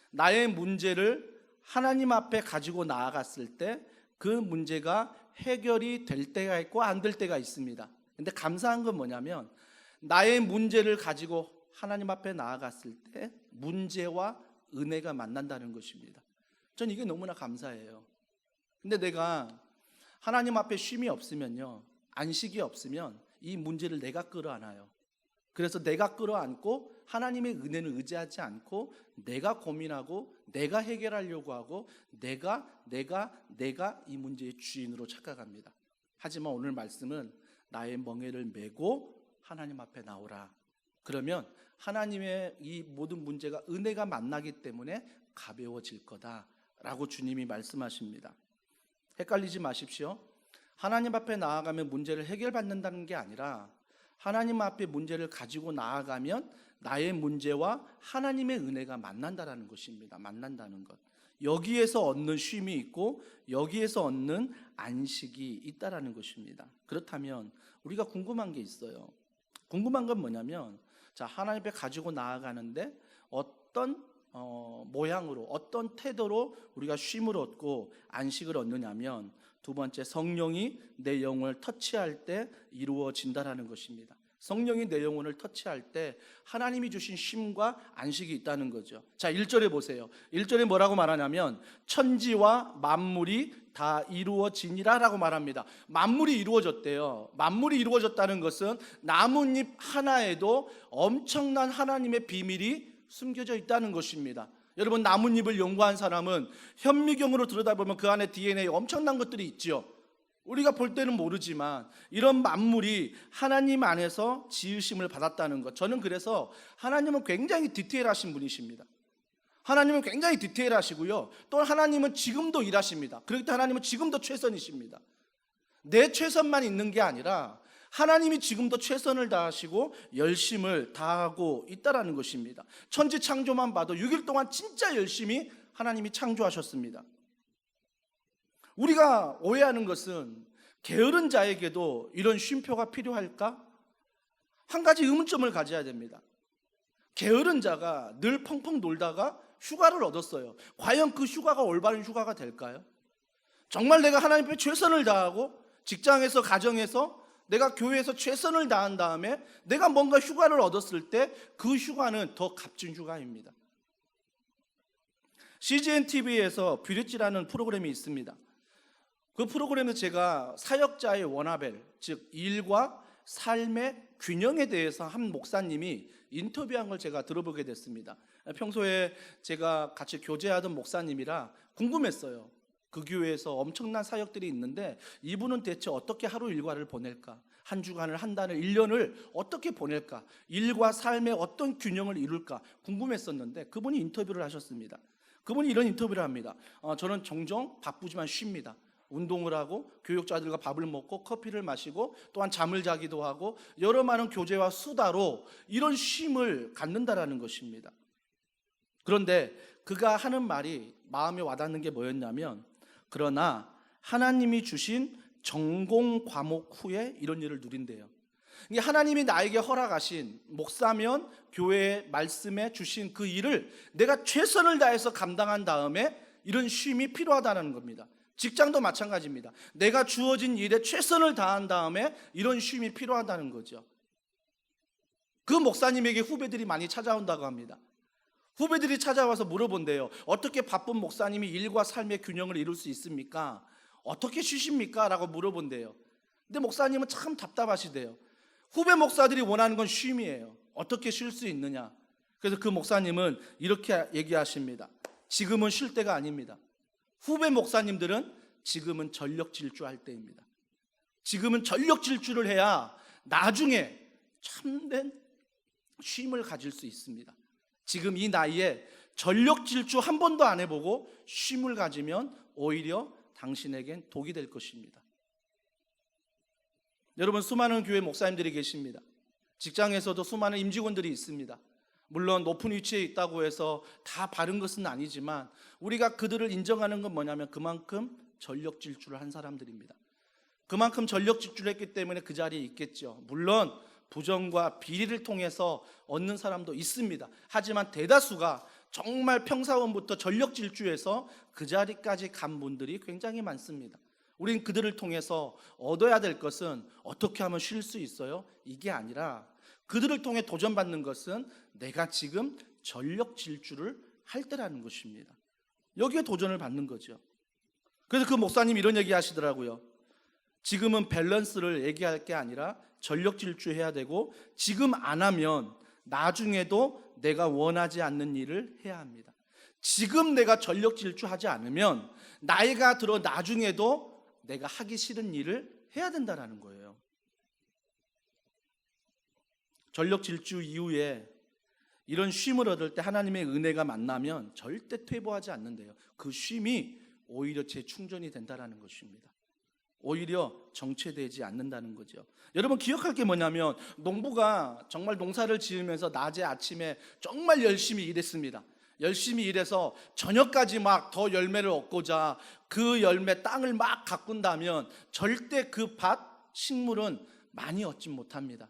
나의 문제를 하나님 앞에 가지고 나아갔을 때 그 문제가 해결이 될 때가 있고 안 될 때가 있습니다. 근데 감사한 건 뭐냐면 나의 문제를 가지고 하나님 앞에 나아갔을 때 문제와 은혜가 만난다는 것입니다. 저는 이게 너무나 감사해요. 근데 내가 하나님 앞에 쉼이 없으면요, 안식이 없으면 이 문제를 내가 끌어안아요. 그래서 내가 끌어안고 하나님의 은혜는 의지하지 않고 내가 고민하고 내가 해결하려고 하고 내가 이 문제의 주인으로 착각합니다. 하지만 오늘 말씀은 나의 멍에를 메고 하나님 앞에 나오라. 그러면 하나님의 이 모든 문제가 은혜가 만나기 때문에 가벼워질 거다라고 주님이 말씀하십니다. 헷갈리지 마십시오. 하나님 앞에 나아가면 문제를 해결받는다는 게 아니라 하나님 앞에 문제를 가지고 나아가면 나의 문제와 하나님의 은혜가 만난다라는 것입니다. 만난다는 것. 여기에서 얻는 쉼이 있고 여기에서 얻는 안식이 있다라는 것입니다. 그렇다면 우리가 궁금한 게 있어요. 궁금한 건 뭐냐면, 자, 하나님 앞에 가지고 나아가는데 어떤 모양으로, 어떤 태도로 우리가 쉼을 얻고 안식을 얻느냐면 두 번째, 성령이 내 영혼을 터치할 때 이루어진다라는 것입니다. 성령이 내 영혼을 터치할 때 하나님이 주신 쉼과 안식이 있다는 거죠. 자, 1절에 보세요. 1절에 뭐라고 말하냐면 천지와 만물이 다 이루어지니라 라고 말합니다. 만물이 이루어졌대요. 만물이 이루어졌다는 것은 나뭇잎 하나에도 엄청난 하나님의 비밀이 숨겨져 있다는 것입니다. 여러분, 나뭇잎을 연구한 사람은 현미경으로 들여다보면 그 안에 DNA에 엄청난 것들이 있죠. 우리가 볼 때는 모르지만 이런 만물이 하나님 안에서 지으심을 받았다는 것. 저는 그래서 하나님은 굉장히 디테일하신 분이십니다. 하나님은 굉장히 디테일하시고요. 또 하나님은 지금도 일하십니다. 그렇기 때문에 하나님은 지금도 최선이십니다. 내 최선만 있는 게 아니라 하나님이 지금도 최선을 다하시고 열심을 다하고 있다는 것입니다. 천지 창조만 봐도 6일 동안 진짜 열심히 하나님이 창조하셨습니다. 우리가 오해하는 것은 게으른 자에게도 이런 쉼표가 필요할까? 한 가지 의문점을 가져야 됩니다. 게으른 자가 늘 펑펑 놀다가 휴가를 얻었어요. 과연 그 휴가가 올바른 휴가가 될까요? 정말 내가 하나님 앞에 최선을 다하고 직장에서 가정에서 내가 교회에서 최선을 다한 다음에 내가 뭔가 휴가를 얻었을 때 그 휴가는 더 값진 휴가입니다. CGN TV에서 뷰리지라는 프로그램이 있습니다. 그 프로그램에서 제가 사역자의 워나벨, 즉 일과 삶의 균형에 대해서 한 목사님이 인터뷰한 걸 제가 들어보게 됐습니다. 평소에 제가 같이 교제하던 목사님이라 궁금했어요. 그 교회에서 엄청난 사역들이 있는데 이분은 대체 어떻게 하루 일과를 보낼까? 한 주간을, 한 달을, 1년을 어떻게 보낼까? 일과 삶의 어떤 균형을 이룰까? 궁금했었는데 그분이 인터뷰를 하셨습니다. 그분이 이런 인터뷰를 합니다. 저는 종종 바쁘지만 쉽니다. 운동을 하고 교육자들과 밥을 먹고 커피를 마시고 또한 잠을 자기도 하고 여러 많은 교제와 수다로 이런 쉼을 갖는다라는 것입니다. 그런데 그가 하는 말이 마음에 와닿는 게 뭐였냐면, 그러나 하나님이 주신 전공 과목 후에 이런 일을 누린대요. 하나님이 나에게 허락하신 목사면 교회의 말씀에 주신 그 일을 내가 최선을 다해서 감당한 다음에 이런 쉼이 필요하다는 겁니다. 직장도 마찬가지입니다. 내가 주어진 일에 최선을 다한 다음에 이런 쉼이 필요하다는 거죠. 그 목사님에게 후배들이 많이 찾아온다고 합니다. 후배들이 찾아와서 물어본대요. 어떻게 바쁜 목사님이 일과 삶의 균형을 이룰 수 있습니까? 어떻게 쉬십니까? 라고 물어본대요. 근데 목사님은 참 답답하시대요. 후배 목사들이 원하는 건 쉼이에요. 어떻게 쉴 수 있느냐? 그래서 그 목사님은 이렇게 얘기하십니다. 지금은 쉴 때가 아닙니다. 후배 목사님들은 지금은 전력 질주할 때입니다. 지금은 전력 질주를 해야 나중에 참된 쉼을 가질 수 있습니다. 지금 이 나이에 전력 질주 한 번도 안 해보고 쉼을 가지면 오히려 당신에겐 독이 될 것입니다. 여러분, 수많은 교회 목사님들이 계십니다. 직장에서도 수많은 임직원들이 있습니다. 물론 높은 위치에 있다고 해서 다 바른 것은 아니지만 우리가 그들을 인정하는 건 뭐냐면 그만큼 전력 질주를 한 사람들입니다. 그만큼 전력 질주를 했기 때문에 그 자리에 있겠죠. 물론 부정과 비리를 통해서 얻는 사람도 있습니다. 하지만 대다수가 정말 평사원부터 전력 질주해서 그 자리까지 간 분들이 굉장히 많습니다. 우린 그들을 통해서 얻어야 될 것은 어떻게 하면 쉴 수 있어요? 이게 아니라 그들을 통해 도전받는 것은 내가 지금 전력 질주를 할 때라는 것입니다. 여기에 도전을 받는 거죠. 그래서 그 목사님 이런 얘기 하시더라고요. 지금은 밸런스를 얘기할 게 아니라 전력 질주해야 되고 지금 안 하면 나중에도 내가 원하지 않는 일을 해야 합니다. 지금 내가 전력 질주하지 않으면 나이가 들어 나중에도 내가 하기 싫은 일을 해야 된다는 거예요. 전력 질주 이후에 이런 쉼을 얻을 때 하나님의 은혜가 만나면 절대 퇴보하지 않는데요. 그 쉼이 오히려 재충전이 된다는 것입니다. 오히려 정체되지 않는다는 거죠. 여러분, 기억할 게 뭐냐면 농부가 정말 농사를 지으면서 낮에 아침에 정말 열심히 일했습니다. 열심히 일해서 저녁까지 막 더 열매를 얻고자 그 열매 땅을 막 가꾼다면 절대 그 밭 식물은 많이 얻지 못합니다.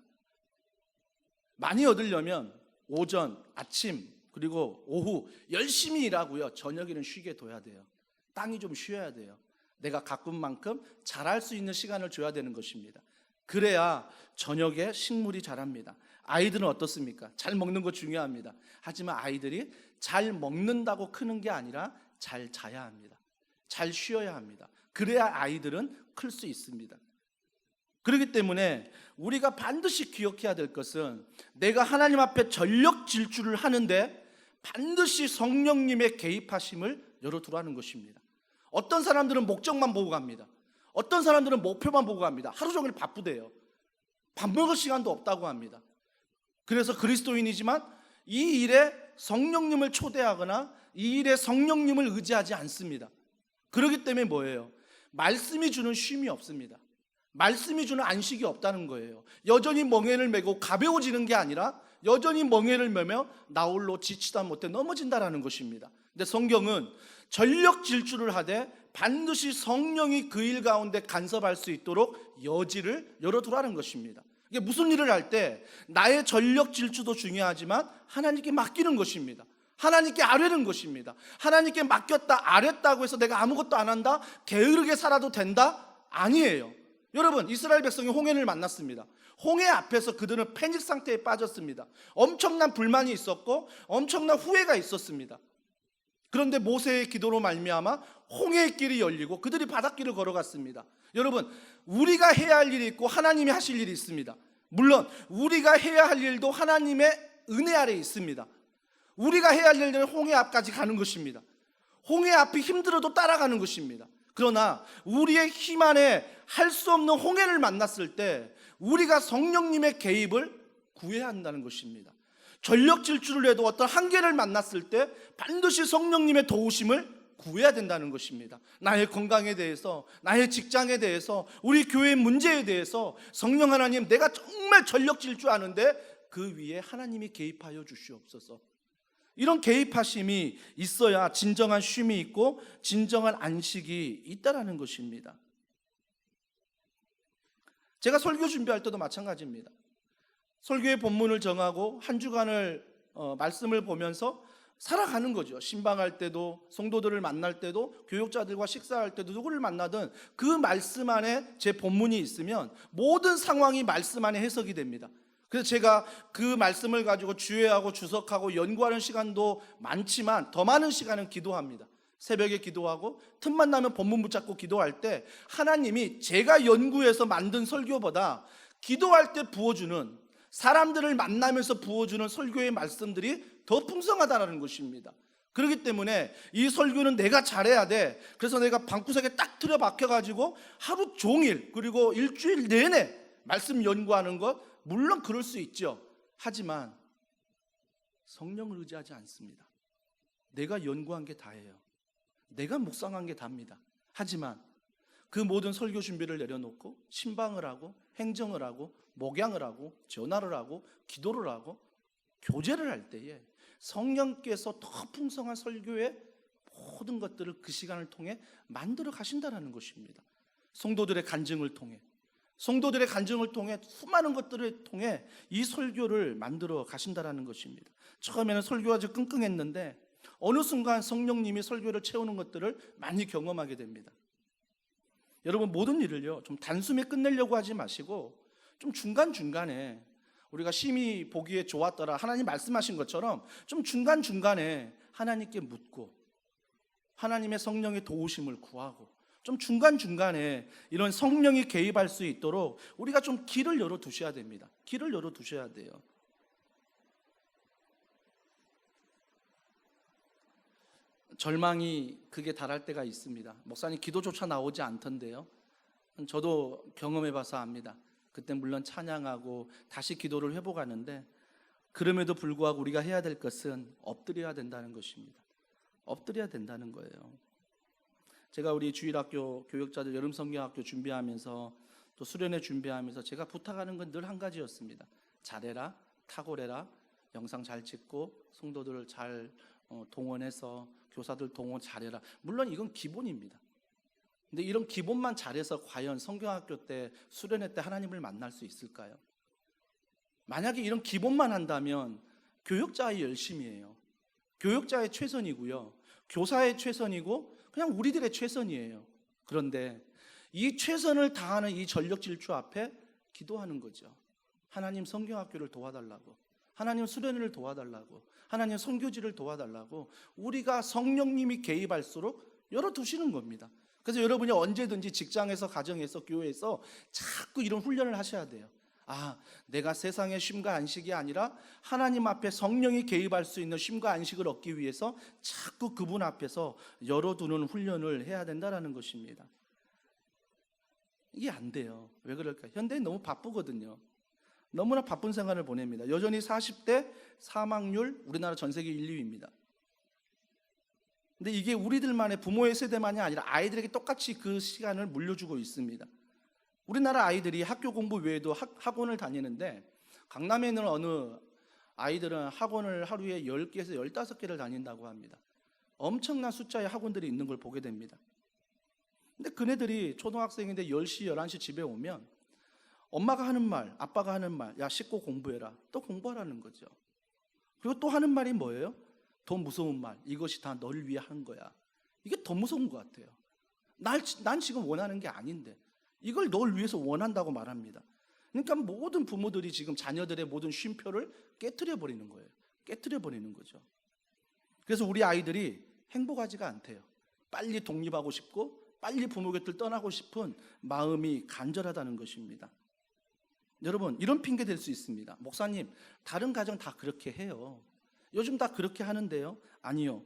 많이 얻으려면 오전, 아침, 그리고 오후 열심히 일하고요. 저녁에는 쉬게 둬야 돼요. 땅이 좀 쉬어야 돼요. 내가 가꾼 만큼 자랄 수 있는 시간을 줘야 되는 것입니다. 그래야 저녁에 식물이 자랍니다. 아이들은 어떻습니까? 잘 먹는 거 중요합니다. 하지만 아이들이 잘 먹는다고 크는 게 아니라 잘 자야 합니다. 잘 쉬어야 합니다. 그래야 아이들은 클 수 있습니다. 그렇기 때문에 우리가 반드시 기억해야 될 것은 내가 하나님 앞에 전력 질주를 하는데 반드시 성령님의 개입하심을 열어두라는 것입니다. 어떤 사람들은 목적만 보고 갑니다. 어떤 사람들은 목표만 보고 갑니다. 하루 종일 바쁘대요. 밥 먹을 시간도 없다고 합니다. 그래서 그리스도인이지만 이 일에 성령님을 초대하거나 이 일에 성령님을 의지하지 않습니다. 그렇기 때문에 뭐예요? 말씀이 주는 쉼이 없습니다. 말씀이 주는 안식이 없다는 거예요. 여전히 멍에를 메고 가벼워지는 게 아니라 여전히 멍에를 메며 나홀로 지치다 못해 넘어진다라는 것입니다. 근데 성경은 전력 질주를 하되 반드시 성령이 그 일 가운데 간섭할 수 있도록 여지를 열어두라는 것입니다. 이게 무슨 일을 할 때 나의 전력 질주도 중요하지만 하나님께 맡기는 것입니다. 하나님께 아뢰는 것입니다. 하나님께 맡겼다 아뢰었다고 해서 내가 아무것도 안 한다, 게으르게 살아도 된다? 아니에요. 여러분, 이스라엘 백성이 홍해를 만났습니다. 홍해 앞에서 그들은 패닉 상태에 빠졌습니다. 엄청난 불만이 있었고 엄청난 후회가 있었습니다. 그런데 모세의 기도로 말미암아 홍해의 길이 열리고 그들이 바닷길을 걸어갔습니다. 여러분, 우리가 해야 할 일이 있고 하나님이 하실 일이 있습니다. 물론 우리가 해야 할 일도 하나님의 은혜 아래 있습니다. 우리가 해야 할 일은 홍해 앞까지 가는 것입니다. 홍해 앞이 힘들어도 따라가는 것입니다. 그러나 우리의 힘 안에 할 수 없는 홍해를 만났을 때 우리가 성령님의 개입을 구해야 한다는 것입니다. 전력 질주를 해도 어떤 한계를 만났을 때 반드시 성령님의 도우심을 구해야 된다는 것입니다. 나의 건강에 대해서, 나의 직장에 대해서, 우리 교회의 문제에 대해서 성령 하나님, 내가 정말 전력 질주하는데 그 위에 하나님이 개입하여 주시옵소서. 이런 개입하심이 있어야 진정한 쉼이 있고 진정한 안식이 있다라는 것입니다. 제가 설교 준비할 때도 마찬가지입니다. 설교의 본문을 정하고 한 주간을 말씀을 보면서 살아가는 거죠. 신방할 때도, 성도들을 만날 때도, 교육자들과 식사할 때도, 누구를 만나든 그 말씀 안에 제 본문이 있으면 모든 상황이 말씀 안에 해석이 됩니다. 그래서 제가 그 말씀을 가지고 주회하고 주석하고 연구하는 시간도 많지만 더 많은 시간은 기도합니다. 새벽에 기도하고 틈만 나면 본문 붙잡고 기도할 때 하나님이 제가 연구해서 만든 설교보다 기도할 때 부어주는, 사람들을 만나면서 부어주는 설교의 말씀들이 더 풍성하다는 것입니다. 그렇기 때문에 이 설교는 내가 잘해야 돼. 그래서 내가 방구석에 딱 틀어박혀가지고 하루 종일 그리고 일주일 내내 말씀 연구하는 것, 물론 그럴 수 있죠. 하지만 성령을 의지하지 않습니다. 내가 연구한 게 다예요. 내가 묵상한 게 답니다. 하지만 그 모든 설교 준비를 내려놓고 신방을 하고 행정을 하고 목양을 하고 전화를 하고 기도를 하고 교제를 할 때에 성령께서 더 풍성한 설교의 모든 것들을 그 시간을 통해 만들어 가신다는 것입니다. 성도들의 간증을 통해, 성도들의 간증을 통해 수많은 것들을 통해 이 설교를 만들어 가신다는 것입니다. 처음에는 설교가 좀 끙끙했는데 어느 순간 성령님이 설교를 채우는 것들을 많이 경험하게 됩니다. 여러분, 모든 일을요 좀 단숨에 끝내려고 하지 마시고 좀 중간중간에, 우리가 심히 보기에 좋았더라, 하나님 말씀하신 것처럼 좀 중간중간에 하나님께 묻고 하나님의 성령의 도우심을 구하고 좀 중간중간에 이런 성령이 개입할 수 있도록 우리가 좀 길을 열어두셔야 됩니다. 길을 열어두셔야 돼요. 절망이 극에 달할 때가 있습니다. 목사님 기도조차 나오지 않던데요. 저도 경험해봐서 압니다. 그때 물론 찬양하고 다시 기도를 회복하는데 그럼에도 불구하고 우리가 해야 될 것은 엎드려야 된다는 것입니다. 엎드려야 된다는 거예요. 제가 우리 주일학교 교육자들 여름성경학교 준비하면서 또 수련회 준비하면서 제가 부탁하는 건 늘 한 가지였습니다. 잘해라, 탁월해라, 영상 잘 찍고 성도들을 잘 동원해서 교사들 동원 잘해라. 물론 이건 기본입니다. 근데 이런 기본만 잘해서 과연 성경학교 때 수련회 때 하나님을 만날 수 있을까요? 만약에 이런 기본만 한다면 교육자의 열심이에요. 교육자의 최선이고요, 교사의 최선이고 그냥 우리들의 최선이에요. 그런데 이 최선을 다하는 이 전력 질주 앞에 기도하는 거죠. 하나님 성경학교를 도와달라고, 하나님 수련회를 도와달라고, 하나님 선교지를 도와달라고 우리가 성령님이 개입할수록 열어두시는 겁니다. 그래서 여러분이 언제든지 직장에서, 가정에서, 교회에서 자꾸 이런 훈련을 하셔야 돼요. 아, 내가 세상의 쉼과 안식이 아니라 하나님 앞에 성령이 개입할 수 있는 쉼과 안식을 얻기 위해서 자꾸 그분 앞에서 열어두는 훈련을 해야 된다는 것입니다. 이게 안 돼요. 왜 그럴까요? 현대인 너무 바쁘거든요. 너무나 바쁜 생활을 보냅니다. 여전히 40대 사망률 우리나라 전 세계 1, 2위입니다. 근데 이게 우리들만의, 부모의 세대만이 아니라 아이들에게 똑같이 그 시간을 물려주고 있습니다. 우리나라 아이들이 학교 공부 외에도 학원을 다니는데, 강남에 있는 어느 아이들은 학원을 하루에 10개에서 15개를 다닌다고 합니다. 엄청난 숫자의 학원들이 있는 걸 보게 됩니다. 근데 그네들이 초등학생인데 10시, 11시 집에 오면 엄마가 하는 말, 아빠가 하는 말, 야 씻고 공부해라, 또 공부하라는 거죠. 그리고 또 하는 말이 뭐예요? 더 무서운 말, 이것이 다 너를 위해 하는 거야. 이게 더 무서운 것 같아요. 난 지금 원하는 게 아닌데 이걸 널 위해서 원한다고 말합니다. 그러니까 모든 부모들이 지금 자녀들의 모든 쉼표를 깨트려 버리는 거예요. 깨트려 버리는 거죠. 그래서 우리 아이들이 행복하지가 않대요. 빨리 독립하고 싶고 빨리 부모 곁을 떠나고 싶은 마음이 간절하다는 것입니다. 여러분, 이런 핑계 댈 수 있습니다. 목사님, 다른 가정 다 그렇게 해요. 요즘 다 그렇게 하는데요. 아니요.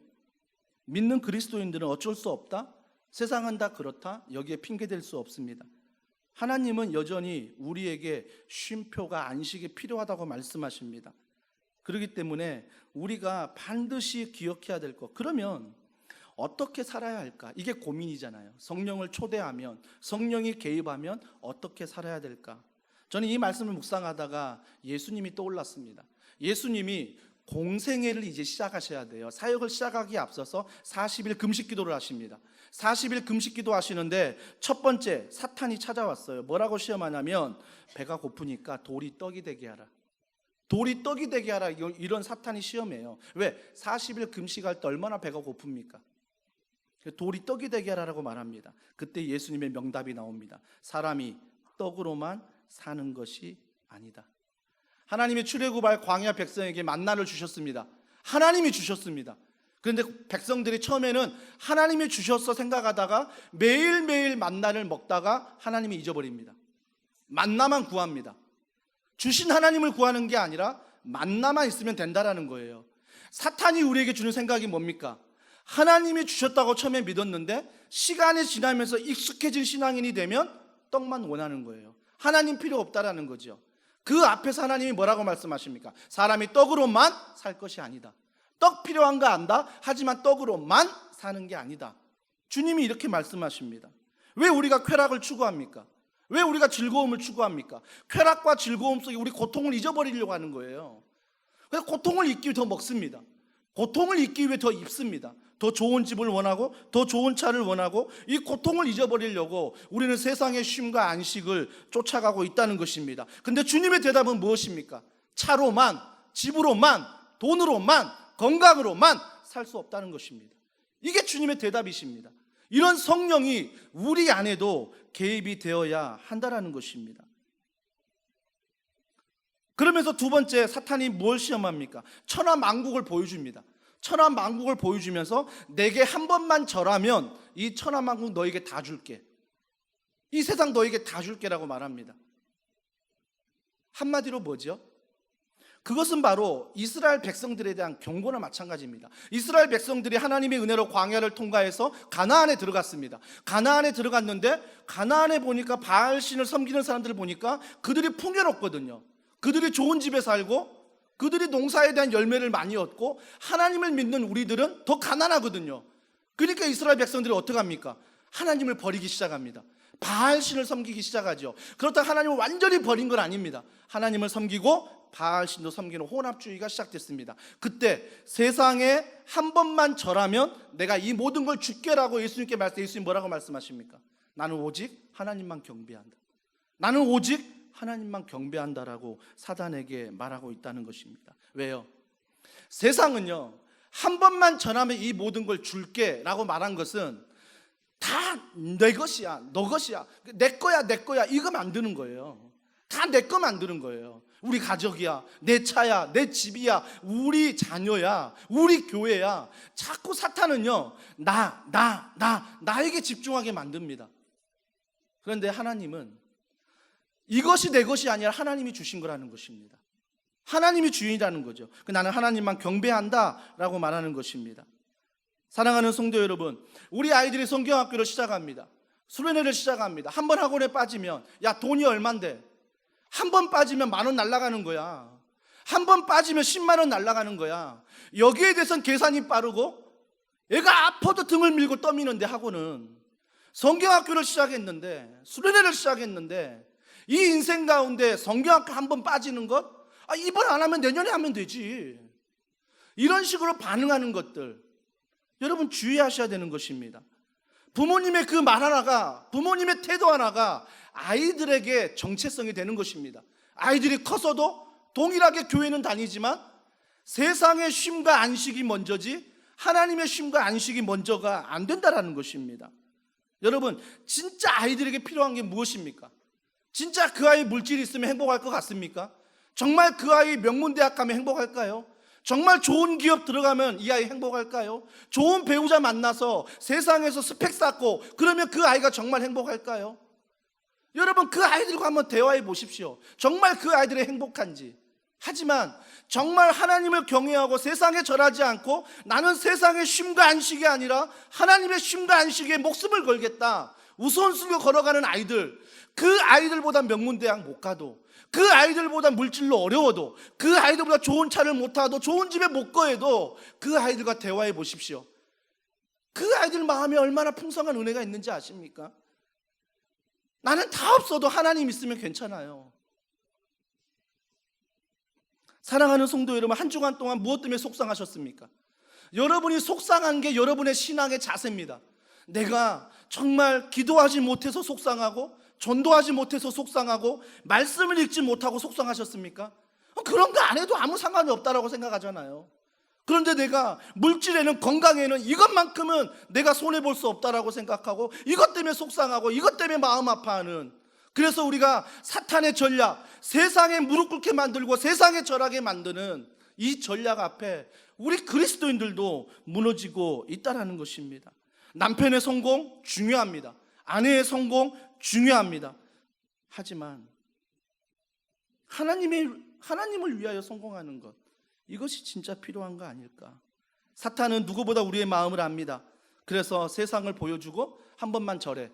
믿는 그리스도인들은 어쩔 수 없다? 세상은 다 그렇다? 여기에 핑계 댈 수 없습니다. 하나님은 여전히 우리에게 쉼표가, 안식이 필요하다고 말씀하십니다. 그렇기 때문에 우리가 반드시 기억해야 될 것, 그러면 어떻게 살아야 할까? 이게 고민이잖아요. 성령을 초대하면, 성령이 개입하면 어떻게 살아야 될까? 저는 이 말씀을 묵상하다가 예수님이 떠올랐습니다. 예수님이 공생애를 이제 시작하셔야 돼요. 사역을 시작하기에 앞서서 40일 금식 기도를 하십니다. 40일 금식 기도 하시는데 첫 번째 사탄이 찾아왔어요. 뭐라고 시험하냐면, 배가 고프니까 돌이 떡이 되게 하라. 돌이 떡이 되게 하라. 이런 사탄이 시험이에요. 왜? 40일 금식할 때 얼마나 배가 고픕니까? 돌이 떡이 되게 하라고 말합니다. 그때 예수님의 명답이 나옵니다. 사람이 떡으로만 사는 것이 아니다. 하나님이 출애굽할 광야 백성에게 만나를 주셨습니다. 하나님이 주셨습니다. 그런데 백성들이 처음에는 하나님이 주셨어 생각하다가 매일매일 만나를 먹다가 하나님이 잊어버립니다. 만나만 구합니다. 주신 하나님을 구하는 게 아니라 만나만 있으면 된다라는 거예요. 사탄이 우리에게 주는 생각이 뭡니까? 하나님이 주셨다고 처음에 믿었는데 시간이 지나면서 익숙해진 신앙인이 되면 떡만 원하는 거예요. 하나님 필요 없다라는 거죠. 그 앞에서 하나님이 뭐라고 말씀하십니까? 사람이 떡으로만 살 것이 아니다. 떡 필요한 거 안다. 하지만 떡으로만 사는 게 아니다. 주님이 이렇게 말씀하십니다. 왜 우리가 쾌락을 추구합니까? 왜 우리가 즐거움을 추구합니까? 쾌락과 즐거움 속에 우리 고통을 잊어버리려고 하는 거예요. 그래서 고통을 잊기 위해 더 먹습니다. 고통을 잊기 위해 더 입습니다. 더 좋은 집을 원하고 더 좋은 차를 원하고 이 고통을 잊어버리려고 우리는 세상의 쉼과 안식을 쫓아가고 있다는 것입니다. 근데 주님의 대답은 무엇입니까? 차로만, 집으로만, 돈으로만, 건강으로만 살 수 없다는 것입니다. 이게 주님의 대답이십니다. 이런 성령이 우리 안에도 개입이 되어야 한다는 것입니다. 그러면서 두 번째, 사탄이 뭘 시험합니까? 천하만국을 보여줍니다. 천하만국을 보여주면서 내게 한 번만 절하면 이 천하만국 너에게 다 줄게, 이 세상 너에게 다 줄게라고 말합니다. 한마디로 뭐죠? 그것은 바로 이스라엘 백성들에 대한 경고나 마찬가지입니다. 이스라엘 백성들이 하나님의 은혜로 광야를 통과해서 가나안에 들어갔습니다. 가나안에 들어갔는데 가나안에 보니까 바알신을 섬기는 사람들을 보니까 그들이 풍요롭거든요. 그들이 좋은 집에 살고 그들이 농사에 대한 열매를 많이 얻고 하나님을 믿는 우리들은 더 가난하거든요. 그러니까 이스라엘 백성들이 어떻게 합니까? 하나님을 버리기 시작합니다. 바알신을 섬기기 시작하죠. 그렇다고 하나님을 완전히 버린 건 아닙니다. 하나님을 섬기고 바알신도 섬기는 혼합주의가 시작됐습니다. 그때 세상에 한 번만 절하면 내가 이 모든 걸 줄게라고 예수님께 예수님 뭐라고 말씀하십니까? 나는 오직 하나님만 경배한다. 나는 오직 하나님만 경배한다라고 사단에게 말하고 있다는 것입니다. 왜요? 세상은요, 한 번만 전하면 이 모든 걸 줄게 라고 말한 것은 다 내 것이야, 너 것이야, 내 거야, 내 거야, 이거 만드는 거예요. 다 내 거 만드는 거예요. 우리 가족이야, 내 차야, 내 집이야, 우리 자녀야, 우리 교회야. 자꾸 사탄은요, 나에게 집중하게 만듭니다. 그런데 하나님은 이것이 내 것이 아니라 하나님이 주신 거라는 것입니다. 하나님이 주인이라는 거죠. 나는 하나님만 경배한다라고 말하는 것입니다. 사랑하는 성도 여러분, 우리 아이들이 성경학교를 시작합니다. 수련회를 시작합니다. 한 번 학원에 빠지면 야, 돈이 얼만데? 한 번 빠지면 10,000원 날아가는 거야. 한 번 빠지면 10만 원 날아가는 거야. 여기에 대해서는 계산이 빠르고 애가 아파도 등을 밀고 떠미는데, 학원은 성경학교를 시작했는데, 수련회를 시작했는데, 이 인생 가운데 성경학교 한 번 빠지는 것, 이번 안 하면 내년에 하면 되지, 이런 식으로 반응하는 것들, 여러분 주의하셔야 되는 것입니다. 부모님의 그 말 하나가, 부모님의 태도 하나가 아이들에게 정체성이 되는 것입니다. 아이들이 커서도 동일하게 교회는 다니지만 세상의 쉼과 안식이 먼저지 하나님의 쉼과 안식이 먼저가 안 된다라는 것입니다. 여러분, 진짜 아이들에게 필요한 게 무엇입니까? 진짜 그 아이 물질이 있으면 행복할 것 같습니까? 정말 그 아이 명문대학 가면 행복할까요? 정말 좋은 기업 들어가면 이 아이 행복할까요? 좋은 배우자 만나서 세상에서 스펙 쌓고 그러면 그 아이가 정말 행복할까요? 여러분, 그 아이들과 한번 대화해 보십시오. 정말 그 아이들이 행복한지. 하지만 정말 하나님을 경외하고 세상에 절하지 않고 나는 세상의 쉼과 안식이 아니라 하나님의 쉼과 안식에 목숨을 걸겠다, 우선순위로 걸어가는 아이들, 그 아이들보다 명문대학 못 가도, 그 아이들보다 물질로 어려워도, 그 아이들보다 좋은 차를 못 타도, 좋은 집에 못 거해도 그 아이들과 대화해 보십시오. 그 아이들 마음에 얼마나 풍성한 은혜가 있는지 아십니까? 나는 다 없어도 하나님 있으면 괜찮아요. 사랑하는 성도 여러분, 한 주간 동안 무엇 때문에 속상하셨습니까? 여러분이 속상한 게 여러분의 신앙의 자세입니다. 내가 정말 기도하지 못해서 속상하고, 전도하지 못해서 속상하고, 말씀을 읽지 못하고 속상하셨습니까? 그런 거 안 해도 아무 상관이 없다라고 생각하잖아요. 그런데 내가 물질에는, 건강에는 이것만큼은 내가 손해볼 수 없다라고 생각하고, 이것 때문에 속상하고, 이것 때문에 마음 아파하는, 그래서 우리가 사탄의 전략, 세상에 무릎 꿇게 만들고 세상에 절하게 만드는 이 전략 앞에 우리 그리스도인들도 무너지고 있다는 것입니다. 남편의 성공 중요합니다. 아내의 성공 중요합니다. 하지만 하나님을 위하여 성공하는 것, 이것이 진짜 필요한 거 아닐까? 사탄은 누구보다 우리의 마음을 압니다. 그래서 세상을 보여주고 한 번만 절해,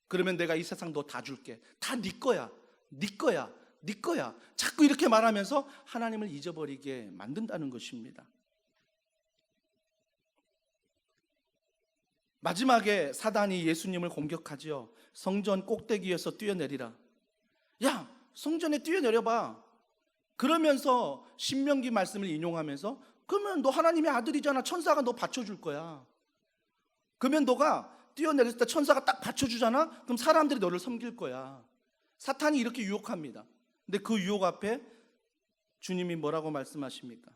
그러면 내가 이 세상 너 다 줄게, 다 네 거야, 네 거야, 네 거야, 자꾸 이렇게 말하면서 하나님을 잊어버리게 만든다는 것입니다. 마지막에 사단이 예수님을 공격하지요. 성전 꼭대기에서 뛰어내리라. 야, 성전에 뛰어내려봐. 그러면서 신명기 말씀을 인용하면서, 그러면 너 하나님의 아들이잖아, 천사가 너 받쳐줄 거야. 그러면 너가 뛰어내렸을 때 천사가 딱 받쳐주잖아? 그럼 사람들이 너를 섬길 거야. 사탄이 이렇게 유혹합니다. 근데 그 유혹 앞에 주님이 뭐라고 말씀하십니까?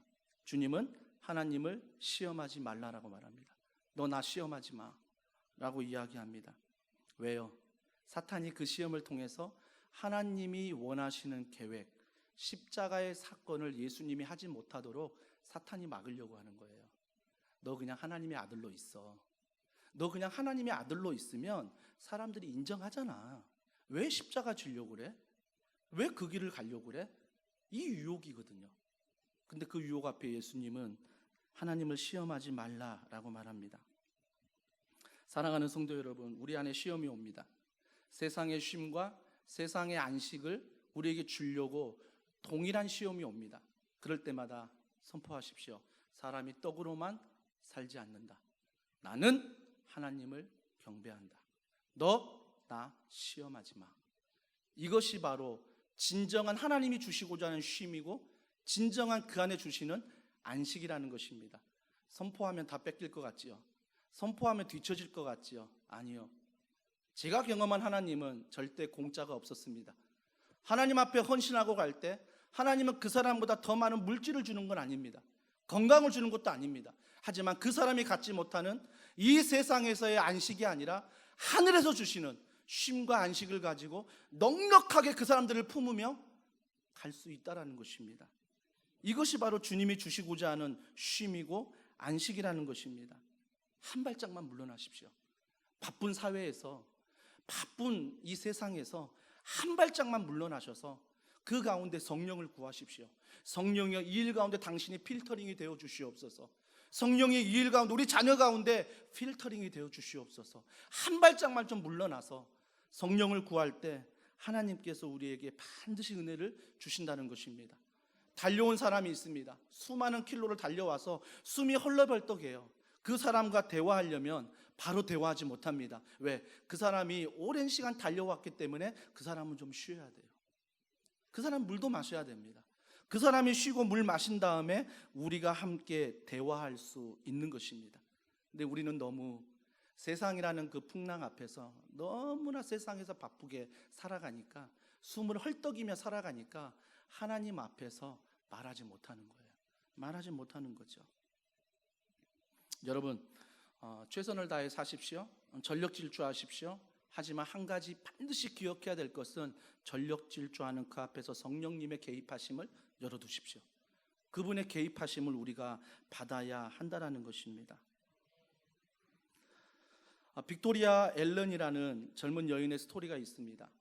주님은 하나님을 시험하지 말라라고 말합니다. 너 나 시험하지 마 라고 이야기합니다. 왜요? 사탄이 그 시험을 통해서 하나님이 원하시는 계획, 십자가의 사건을 예수님이 하지 못하도록 사탄이 막으려고 하는 거예요. 너 그냥 하나님의 아들로 있어. 너 그냥 하나님의 아들로 있으면 사람들이 인정하잖아. 왜 십자가 지려고 그래? 왜 그 길을 가려고 그래? 이 유혹이거든요. 근데 그 유혹 앞에 예수님은 하나님을 시험하지 말라라고 말합니다. 사랑하는 성도 여러분, 우리 안에 시험이 옵니다. 세상의 쉼과 세상의 안식을 우리에게 주려고 동일한 시험이 옵니다. 그럴 때마다 선포하십시오. 사람이 떡으로만 살지 않는다. 나는 하나님을 경배한다. 너 나 시험하지 마. 이것이 바로 진정한 하나님이 주시고자 하는 쉼이고, 진정한 그 안에 주시는 안식이라는 것입니다. 선포하면 다 뺏길 것 같지요? 선포하면 뒤처질 것 같지요? 아니요. 제가 경험한 하나님은 절대 공짜가 없었습니다. 하나님 앞에 헌신하고 갈 때 하나님은 그 사람보다 더 많은 물질을 주는 건 아닙니다. 건강을 주는 것도 아닙니다. 하지만 그 사람이 갖지 못하는 이 세상에서의 안식이 아니라 하늘에서 주시는 쉼과 안식을 가지고 넉넉하게 그 사람들을 품으며 갈 수 있다라는 것입니다. 이것이 바로 주님이 주시고자 하는 쉼이고 안식이라는 것입니다. 한 발짝만 물러나십시오. 바쁜 사회에서, 바쁜 이 세상에서 한 발짝만 물러나셔서 그 가운데 성령을 구하십시오. 성령의 이 일 가운데 당신이 필터링이 되어 주시옵소서. 성령의 이 일 가운데 우리 자녀 가운데 필터링이 되어 주시옵소서. 한 발짝만 좀 물러나서 성령을 구할 때 하나님께서 우리에게 반드시 은혜를 주신다는 것입니다. 달려온 사람이 있습니다. 수많은 킬로를 달려와서 숨이 헐레벌떡해요. 그 사람과 대화하려면 바로 대화하지 못합니다. 왜? 그 사람이 오랜 시간 달려왔기 때문에 그 사람은 좀 쉬어야 돼요. 그 사람 물도 마셔야 됩니다. 그 사람이 쉬고 물 마신 다음에 우리가 함께 대화할 수 있는 것입니다. 근데 우리는 너무 세상이라는 그 풍랑 앞에서 너무나 세상에서 바쁘게 살아가니까, 숨을 헐떡이며 살아가니까 하나님 앞에서 말하지 못하는 거예요. 말하지 못하는 거죠. 여러분, 최선을 다해 사십시오. 전력 질주하십시오. 하지만 한 가지 반드시 기억해야 될 것은 전력 질주하는 그 앞에서 성령님의 개입하심을 열어두십시오. 그분의 개입하심을 우리가 받아야 한다는 것입니다. 빅토리아 앨런이라는 젊은 여인의 스토리가 있습니다.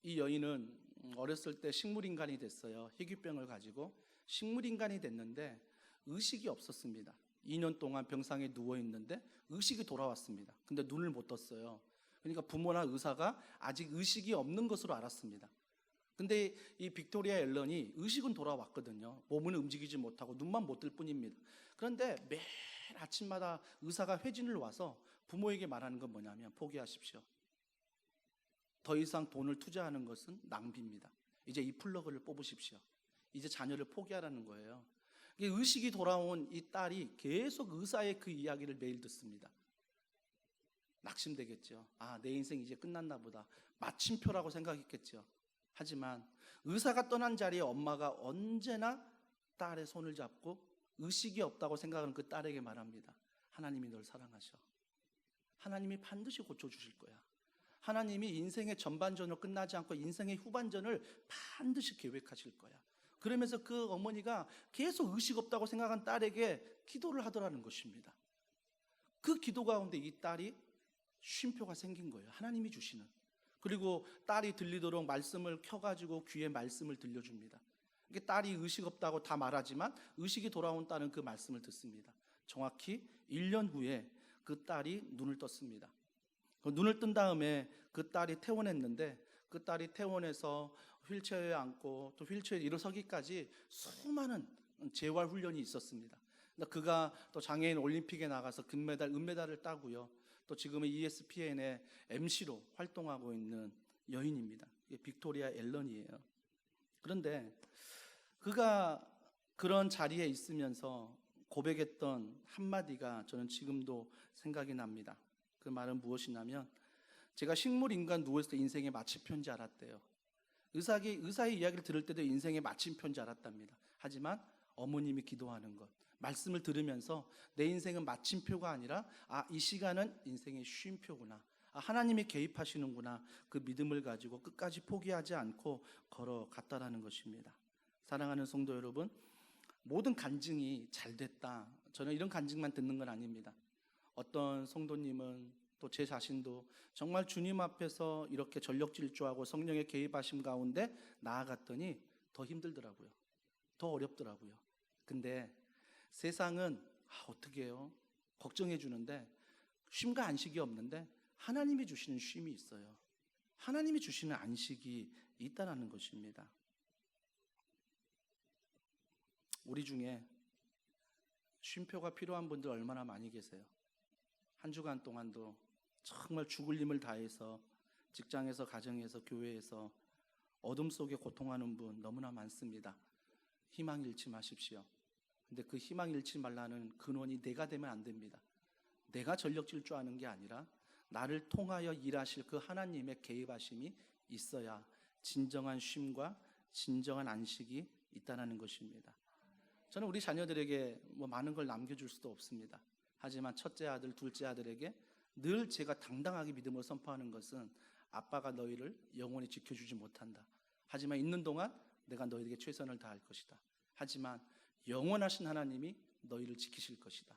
이 여인은 어렸을 때 식물인간이 됐어요. 희귀병을 가지고 식물인간이 됐는데 의식이 없었습니다. 2년 동안 병상에 누워있는데 의식이 돌아왔습니다. 근데 눈을 못 떴어요. 그러니까 부모나 의사가 아직 의식이 없는 것으로 알았습니다. 근데 이 빅토리아 앨런이 의식은 돌아왔거든요. 몸은 움직이지 못하고 눈만 못 뜰 뿐입니다. 그런데 매일 아침마다 의사가 회진을 와서 부모에게 말하는 건 뭐냐면, 포기하십시오. 더 이상 돈을 투자하는 것은 낭비입니다. 이제 이 플러그를 뽑으십시오. 이제 자녀를 포기하라는 거예요. 의식이 돌아온 이 딸이 계속 의사의 그 이야기를 매일 듣습니다. 낙심되겠죠. 아, 내 인생 이제 끝났나 보다. 마침표라고 생각했겠죠. 하지만 의사가 떠난 자리에 엄마가 언제나 딸의 손을 잡고 의식이 없다고 생각하는 그 딸에게 말합니다. 하나님이 널 사랑하셔. 하나님이 반드시 고쳐주실 거야. 하나님이 인생의 전반전으로 끝나지 않고 인생의 후반전을 반드시 계획하실 거야. 그러면서 그 어머니가 계속 의식 없다고 생각한 딸에게 기도를 하더라는 것입니다. 그 기도 가운데 이 딸이 쉼표가 생긴 거예요. 하나님이 주시는. 그리고 딸이 들리도록 말씀을 켜가지고 귀에 말씀을 들려줍니다. 이게 딸이 의식 없다고 다 말하지만 의식이 돌아온 딸은 그 말씀을 듣습니다. 정확히 1년 후에 그 딸이 눈을 떴습니다. 눈을 뜬 다음에 그 딸이 퇴원했는데, 그 딸이 퇴원해서 휠체어에 앉고 또 휠체어에 일어서기까지 수많은 재활 훈련이 있었습니다. 그가 또 장애인 올림픽에 나가서 금메달, 은메달을 따고요. 또 지금은 ESPN의 MC로 활동하고 있는 여인입니다. 빅토리아 앨런이에요. 그런데 그가 그런 자리에 있으면서 고백했던 한마디가 저는 지금도 생각이 납니다. 그 말은 무엇이냐면, 제가 식물인간 누워있을 때 인생의 마침표인 줄 알았대요. 의사의 이야기를 들을 때도 인생의 마침표인 줄 알았답니다. 하지만 어머님이 기도하는 것, 말씀을 들으면서 내 인생은 마침표가 아니라, 이 시간은 인생의 쉼표구나, 하나님이 개입하시는구나, 그 믿음을 가지고 끝까지 포기하지 않고 걸어갔다라는 것입니다. 사랑하는 성도 여러분, 모든 간증이 잘 됐다, 저는 이런 간증만 듣는 건 아닙니다. 어떤 성도님은, 또 제 자신도 정말 주님 앞에서 이렇게 전력 질주하고 성령의 개입하심 가운데 나아갔더니 더 힘들더라고요. 더 어렵더라고요. 근데 세상은 어떻게 해요? 걱정해 주는데 쉼과 안식이 없는데 하나님이 주시는 쉼이 있어요. 하나님이 주시는 안식이 있다는 것입니다. 우리 중에 쉼표가 필요한 분들 얼마나 많이 계세요? 한 주간 동안도 정말 죽을 힘을 다해서 직장에서, 가정에서, 교회에서 어둠 속에 고통하는 분 너무나 많습니다. 희망 잃지 마십시오. 근데 그 희망 잃지 말라는 근원이 내가 되면 안 됩니다. 내가 전력 질주하는 게 아니라 나를 통하여 일하실 그 하나님의 개입하심이 있어야 진정한 쉼과 진정한 안식이 있다는 것입니다. 저는 우리 자녀들에게 많은 걸 남겨줄 수도 없습니다. 하지만 첫째 아들, 둘째 아들에게 늘 제가 당당하게 믿음을 선포하는 것은 아빠가 너희를 영원히 지켜주지 못한다. 하지만 있는 동안 내가 너희에게 최선을 다할 것이다. 하지만 영원하신 하나님이 너희를 지키실 것이다.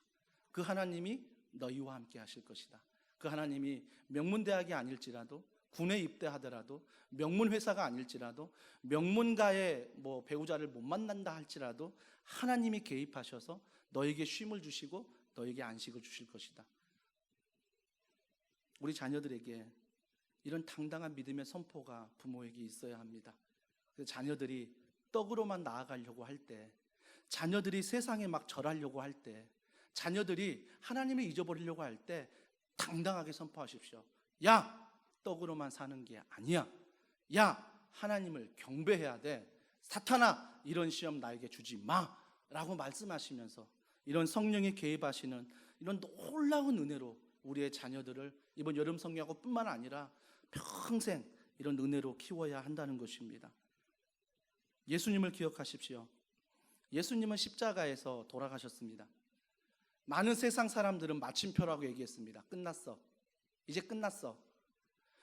그 하나님이 너희와 함께 하실 것이다. 그 하나님이 명문대학이 아닐지라도, 군에 입대하더라도, 명문회사가 아닐지라도, 명문가의 배우자를 못 만난다 할지라도 하나님이 개입하셔서 너에게 쉼을 주시고 너에게 안식을 주실 것이다. 우리 자녀들에게 이런 당당한 믿음의 선포가 부모에게 있어야 합니다. 자녀들이 떡으로만 나아가려고 할 때, 자녀들이 세상에 막 절하려고 할 때, 자녀들이 하나님을 잊어버리려고 할 때 당당하게 선포하십시오. 야, 떡으로만 사는 게 아니야. 야, 하나님을 경배해야 돼. 사탄아, 이런 시험 나에게 주지 마 라고 말씀하시면서 이런 성령이 개입하시는 이런 놀라운 은혜로 우리의 자녀들을 이번 여름 성경학교 뿐만 아니라 평생 이런 은혜로 키워야 한다는 것입니다. 예수님을 기억하십시오. 예수님은 십자가에서 돌아가셨습니다. 많은 세상 사람들은 마침표라고 얘기했습니다. 끝났어. 이제 끝났어.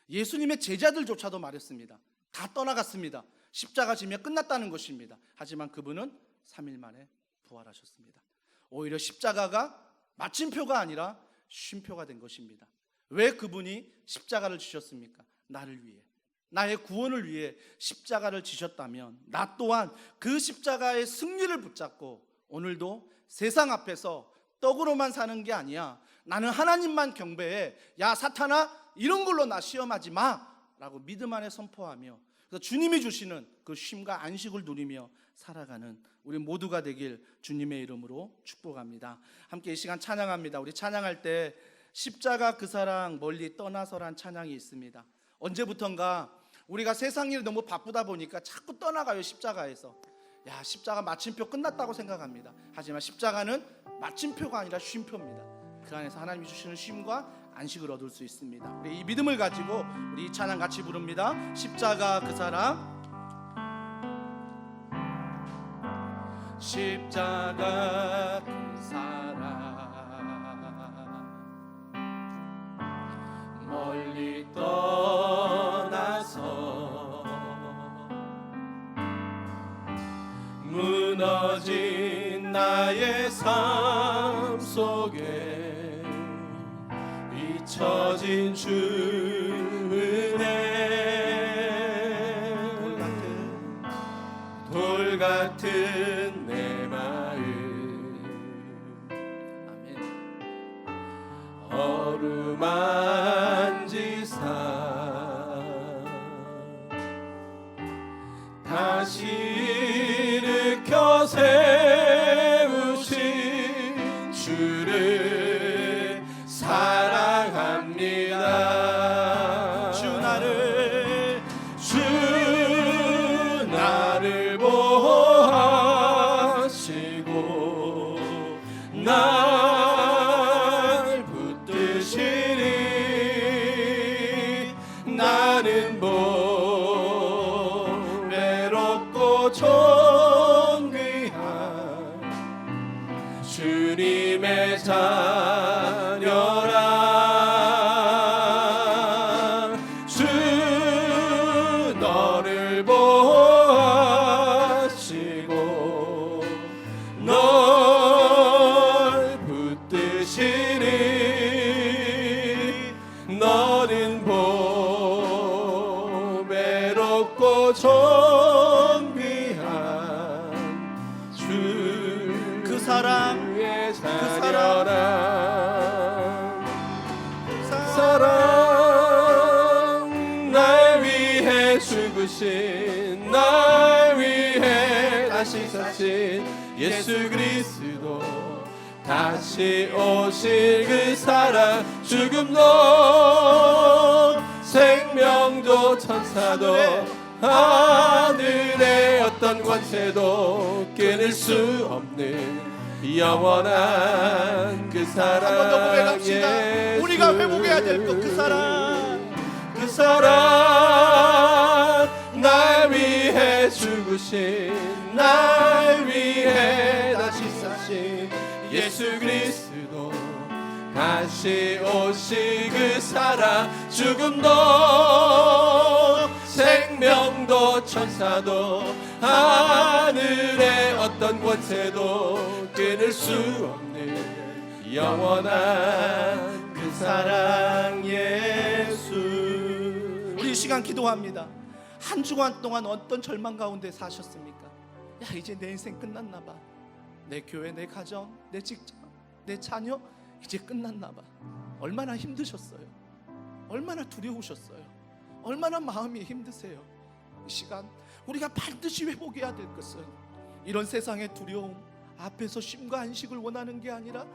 예수님의 제자들조차도 말했습니다. 다 떠나갔습니다. 십자가 지면 끝났다는 것입니다. 하지만 그분은 3일 만에 부활하셨습니다. 오히려 십자가가 마침표가 아니라 쉼표가 된 것입니다. 왜 그분이 십자가를 지셨습니까? 나를 위해, 나의 구원을 위해 십자가를 지셨다면 나 또한 그 십자가의 승리를 붙잡고 오늘도 세상 앞에서 떡으로만 사는 게 아니야, 나는 하나님만 경배해, 야 사탄아 이런 걸로 나 시험하지 마 라고 믿음 안에 선포하며, 그래서 주님이 주시는 그 쉼과 안식을 누리며 살아가는 우리 모두가 되길 주님의 이름으로 축복합니다. 함께 이 시간 찬양합니다. 우리 찬양할 때 십자가 그 사랑 멀리 떠나서란 찬양이 있습니다. 언제부턴가 우리가 세상 일 너무 바쁘다 보니까 자꾸 떠나가요. 십자가에서 야 십자가 마침표 끝났다고 생각합니다. 하지만 십자가는 마침표가 아니라 쉼표입니다. 그 안에서 하나님이 주시는 쉼과 안식을 얻을 수 있습니다. 우리 이 믿음을 가지고 우리 이 찬양 같이 부릅니다. 십자가 그 사랑, 십자가 그 사랑 멀리 떠나서 무너진 나의 삶 속에 잊혀진 주 은혜, 돌 같은 내 마음 어루만지사 다시 일으켜 세우신 주를 사랑합니다. 주 나를 보호하시고 날 붙드시니 나는 외롭고 존귀한 주님의 자녀라. 주 너를 보호하시고 널 붙드시니 너는 외롭고 존귀한 주 그 사랑, 날 위해 죽으신, 날 위해 다시 사신 예수 그리스도, 다시 오실 그 사랑, 죽음도 생명도 천사도 하늘의 어떤 권세도 끊을 수 없는 영원한 그 사랑, 예수. 우리가 회복해야 될 것, 그 사랑 날 위해 죽으신, 날 위해 다시 사신 예수 그리스도, 다시 오실 그 사랑, 죽음도 생명도 천사도 하늘의 어떤 권세도 끊을 수 없는 영원한 그 사랑 예수. 우리 이 시간 기도합니다. 한 주간 동안 어떤 절망 가운데 사셨습니까? 야, 이제 내 인생 끝났나 봐. 내 교회, 내 가정, 내 직장, 내 자녀 이제 끝났나 봐. 얼마나 힘드셨어요? 얼마나 두려우셨어요? 얼마나 마음이 힘드세요? 이 시간 우리가 반드시 회복해야 될 것은 이런 세상의 두려움 앞에서 쉼과 안식을 원하는 게 아니라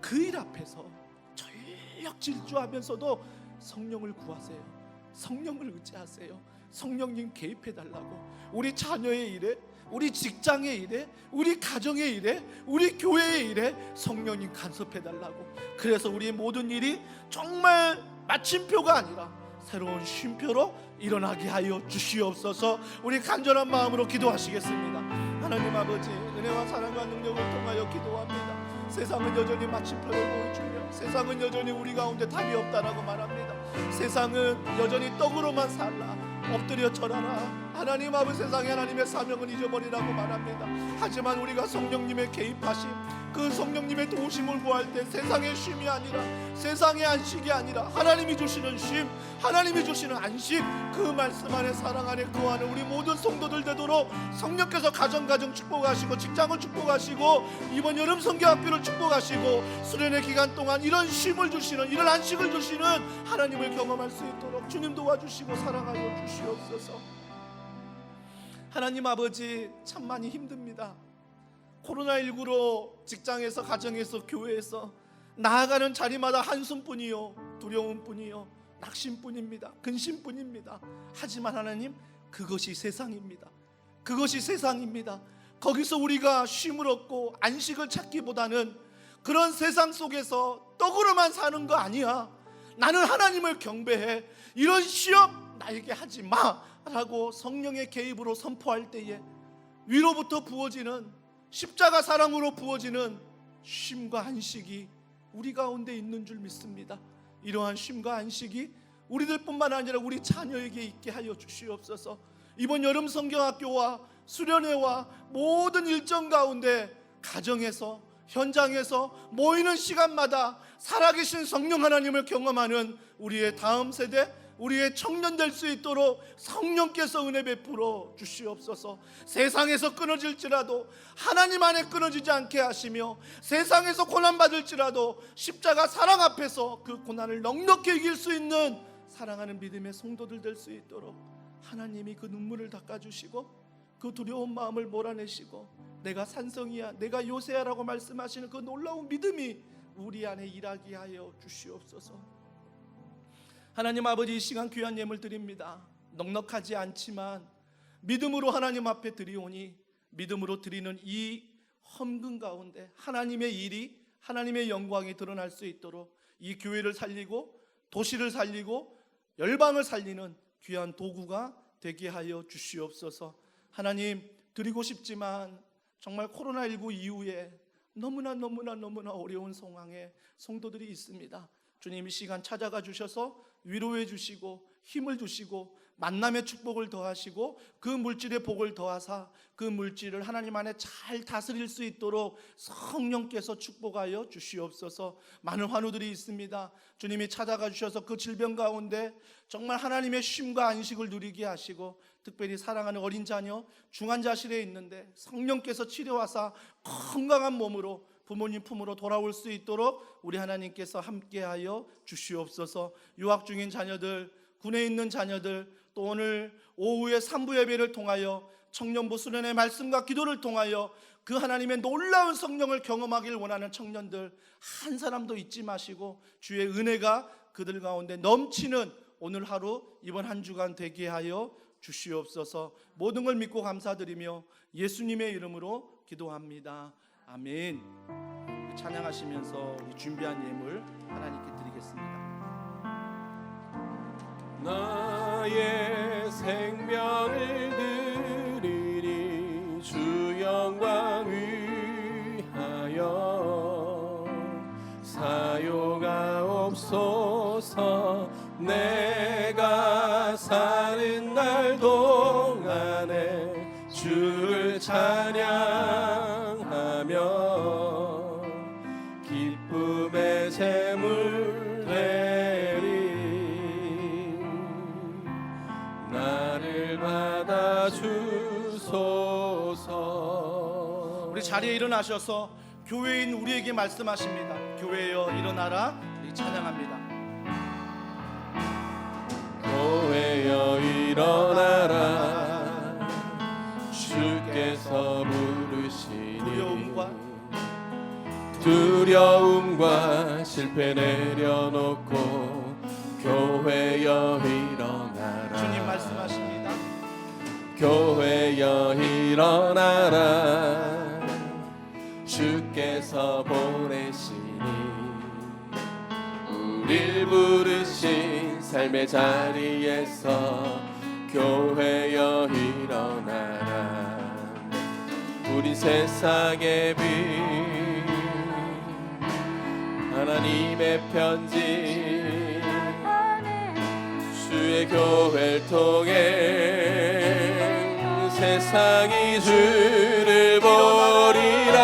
그 일 앞에서 전력 질주하면서도 성령을 구하세요. 성령을 의지하세요. 성령님 개입해 달라고. 우리 자녀의 일에, 우리 직장의 일에, 우리 가정의 일에, 우리 교회의 일에 성령님 간섭해 달라고. 그래서 우리의 모든 일이 정말 마침표가 아니라 새로운 쉼표로 일어나게 하여 주시옵소서. 우리 간절한 마음으로 기도하시겠습니다. 하나님 아버지, 은혜와 사랑과 능력을 통하여 기도합니다. 세상은 여전히 마침표를 보여주며 세상은 여전히 우리 가운데 답이 없다라고 말합니다. 세상은 여전히 떡으로만 살라, 엎드려 절하라. 하나님 아버지, 세상에 하나님의 사명은 잊어버리라고 말합니다. 하지만 우리가 성령님의 개입하심, 그 성령님의 도우심을 구할 때 세상의 쉼이 아니라, 세상의 안식이 아니라 하나님이 주시는 쉼, 하나님이 주시는 안식, 그 말씀 안에, 사랑 안에 거하는 우리 모든 성도들 되도록 성령께서 가정 축복하시고, 직장을 축복하시고, 이번 여름 성경학교를 축복하시고, 수련의 기간 동안 이런 쉼을 주시는, 이런 안식을 주시는 하나님을 경험할 수 있도록 주님 도와주시고 사랑하여 주시옵소서. 하나님 아버지, 참 많이 힘듭니다. 코로나19로 직장에서, 가정에서, 교회에서 나아가는 자리마다 한숨뿐이요, 두려움뿐이요, 낙심뿐입니다. 근심뿐입니다. 하지만 하나님, 그것이 세상입니다. 그것이 세상입니다. 거기서 우리가 쉼을 얻고 안식을 찾기보다는 그런 세상 속에서 떡으로만 사는 거 아니야. 나는 하나님을 경배해. 이런 시험 나에게 하지 마 라고 성령의 개입으로 선포할 때에 위로부터 부어지는, 십자가 사랑으로 부어지는 쉼과 안식이 우리 가운데 있는 줄 믿습니다. 이러한 쉼과 안식이 우리들뿐만 아니라 우리 자녀에게 있게 하여 주시옵소서. 이번 여름 성경학교와 수련회와 모든 일정 가운데 가정에서, 현장에서 모이는 시간마다 살아계신 성령 하나님을 경험하는 우리의 다음 세대, 우리의 청년 될 수 있도록 성령께서 은혜 베풀어 주시옵소서. 세상에서 끊어질지라도 하나님 안에 끊어지지 않게 하시며, 세상에서 고난받을지라도 십자가 사랑 앞에서 그 고난을 넉넉히 이길 수 있는 사랑하는 믿음의 성도들 될 수 있도록 하나님이 그 눈물을 닦아주시고, 그 두려운 마음을 몰아내시고, 내가 산성이야, 내가 요새야라고 말씀하시는 그 놀라운 믿음이 우리 안에 일하게 하여 주시옵소서. 하나님 아버지, 이 시간 귀한 예물 드립니다. 넉넉하지 않지만 믿음으로 하나님 앞에 드리오니, 믿음으로 드리는 이 헌금 가운데 하나님의 일이, 하나님의 영광이 드러날 수 있도록 이 교회를 살리고 도시를 살리고 열방을 살리는 귀한 도구가 되게 하여 주시옵소서. 하나님, 드리고 싶지만 정말 코로나19 이후에 너무나 어려운 상황에 성도들이 있습니다. 주님, 이 시간 찾아가 주셔서 위로해 주시고 힘을 주시고 만남의 축복을 더하시고 그 물질의 복을 더하사 그 물질을 하나님 안에 잘 다스릴 수 있도록 성령께서 축복하여 주시옵소서. 많은 환우들이 있습니다. 주님이 찾아가 주셔서 그 질병 가운데 정말 하나님의 쉼과 안식을 누리게 하시고, 특별히 사랑하는 어린 자녀, 중환자실에 있는데 성령께서 치료하사 건강한 몸으로 부모님 품으로 돌아올 수 있도록 우리 하나님께서 함께하여 주시옵소서. 유학 중인 자녀들, 군에 있는 자녀들, 또 오늘 오후에 3부 예배를 통하여 청년부 수련의 말씀과 기도를 통하여 그 하나님의 놀라운 성령을 경험하길 원하는 청년들 한 사람도 잊지 마시고 주의 은혜가 그들 가운데 넘치는 오늘 하루, 이번 한 주간 되게 하여 주시옵소서. 모든 걸 믿고 감사드리며 예수님의 이름으로 기도합니다. 아멘. 찬양하시면서 우리 준비한 예물 하나님께 드리겠습니다. 나의 생명을 드리니 주 영광 위하여 사용하 주옵소서. 내가 사는 날 동안에 주를 찬양하며 기쁨의 제물 되리. 나를 받아 주소서. 우리 자리에 일어나셔서 교회인 우리에게 말씀하십니다. 교회여 일어나라. 우리 찬양합니다. 교회여 일어나라. 주께서 부르시니 두려움과 실패 내려놓고 교회여 일어나라. 주님 말씀하십니다. 교회여 일어나라. 주께서 보내시니 우릴 부르신 삶의 자리에서 교회여 일어나라. 우린 세상의 빛 하나님의 편지 주의 교회를 통해 세상이 주를 버리라.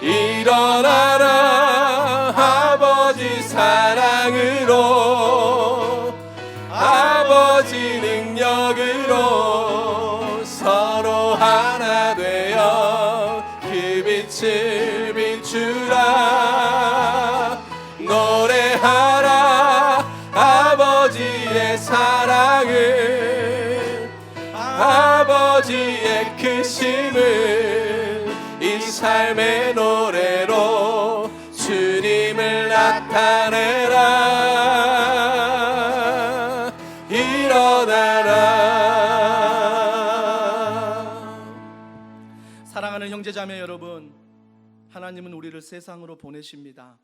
일어나라. 아버지 사랑으로 아버지 능력으로 서로 하나 되어 그 빛을 비추라. 노래하라. 아버지의 사랑을 아버지의 크심을 이 삶의 노래로 주님을 나타내라. 일어나라. 사랑하는 형제자매 여러분, 하나님은 우리를 세상으로 보내십니다.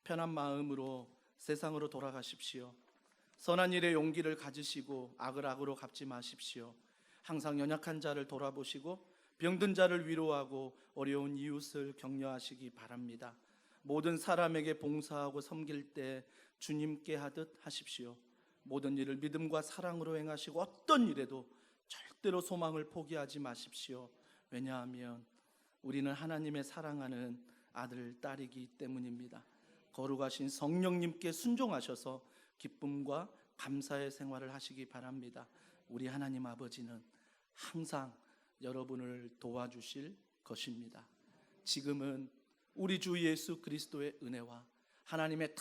편한 마음으로 세상으로 돌아가십시오. 선한 일에 용기를 가지시고 악을 악으로 갚지 마십시오. 항상 연약한 자를 돌아보시고 병든 자를 위로하고 어려운 이웃을 격려하시기 바랍니다. 모든 사람에게 봉사하고 섬길 때 주님께 하듯 하십시오. 모든 일을 믿음과 사랑으로 행하시고 어떤 일에도 절대로 소망을 포기하지 마십시오. 왜냐하면 우리는 하나님의 사랑하는 아들, 딸이기 때문입니다. 거룩하신 성령님께 순종하셔서 기쁨과 감사의 생활을 하시기 바랍니다. 우리 하나님 아버지는 항상 여러분을 도와주실 것입니다. 지금은 우리 주 예수 그리스도의 은혜와 하나님의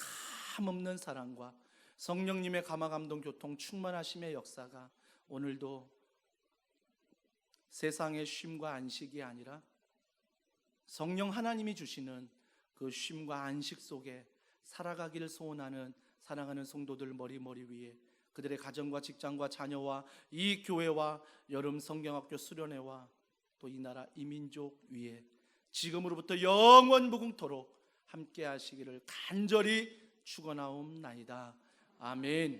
탐없는 사랑과 성령님의 감화감동 교통 충만하심의 역사가 오늘도 세상의 쉼과 안식이 아니라 성령 하나님이 주시는 그 쉼과 안식 속에 살아가기를 소원하는 사랑하는 성도들 머리 위에, 그들의 가정과 직장과 자녀와 이 교회와 여름 성경학교 수련회와 또 이 나라 이민족 위에 지금으로부터 영원 무궁토록 함께 하시기를 간절히 축원하옵나이다. 아멘.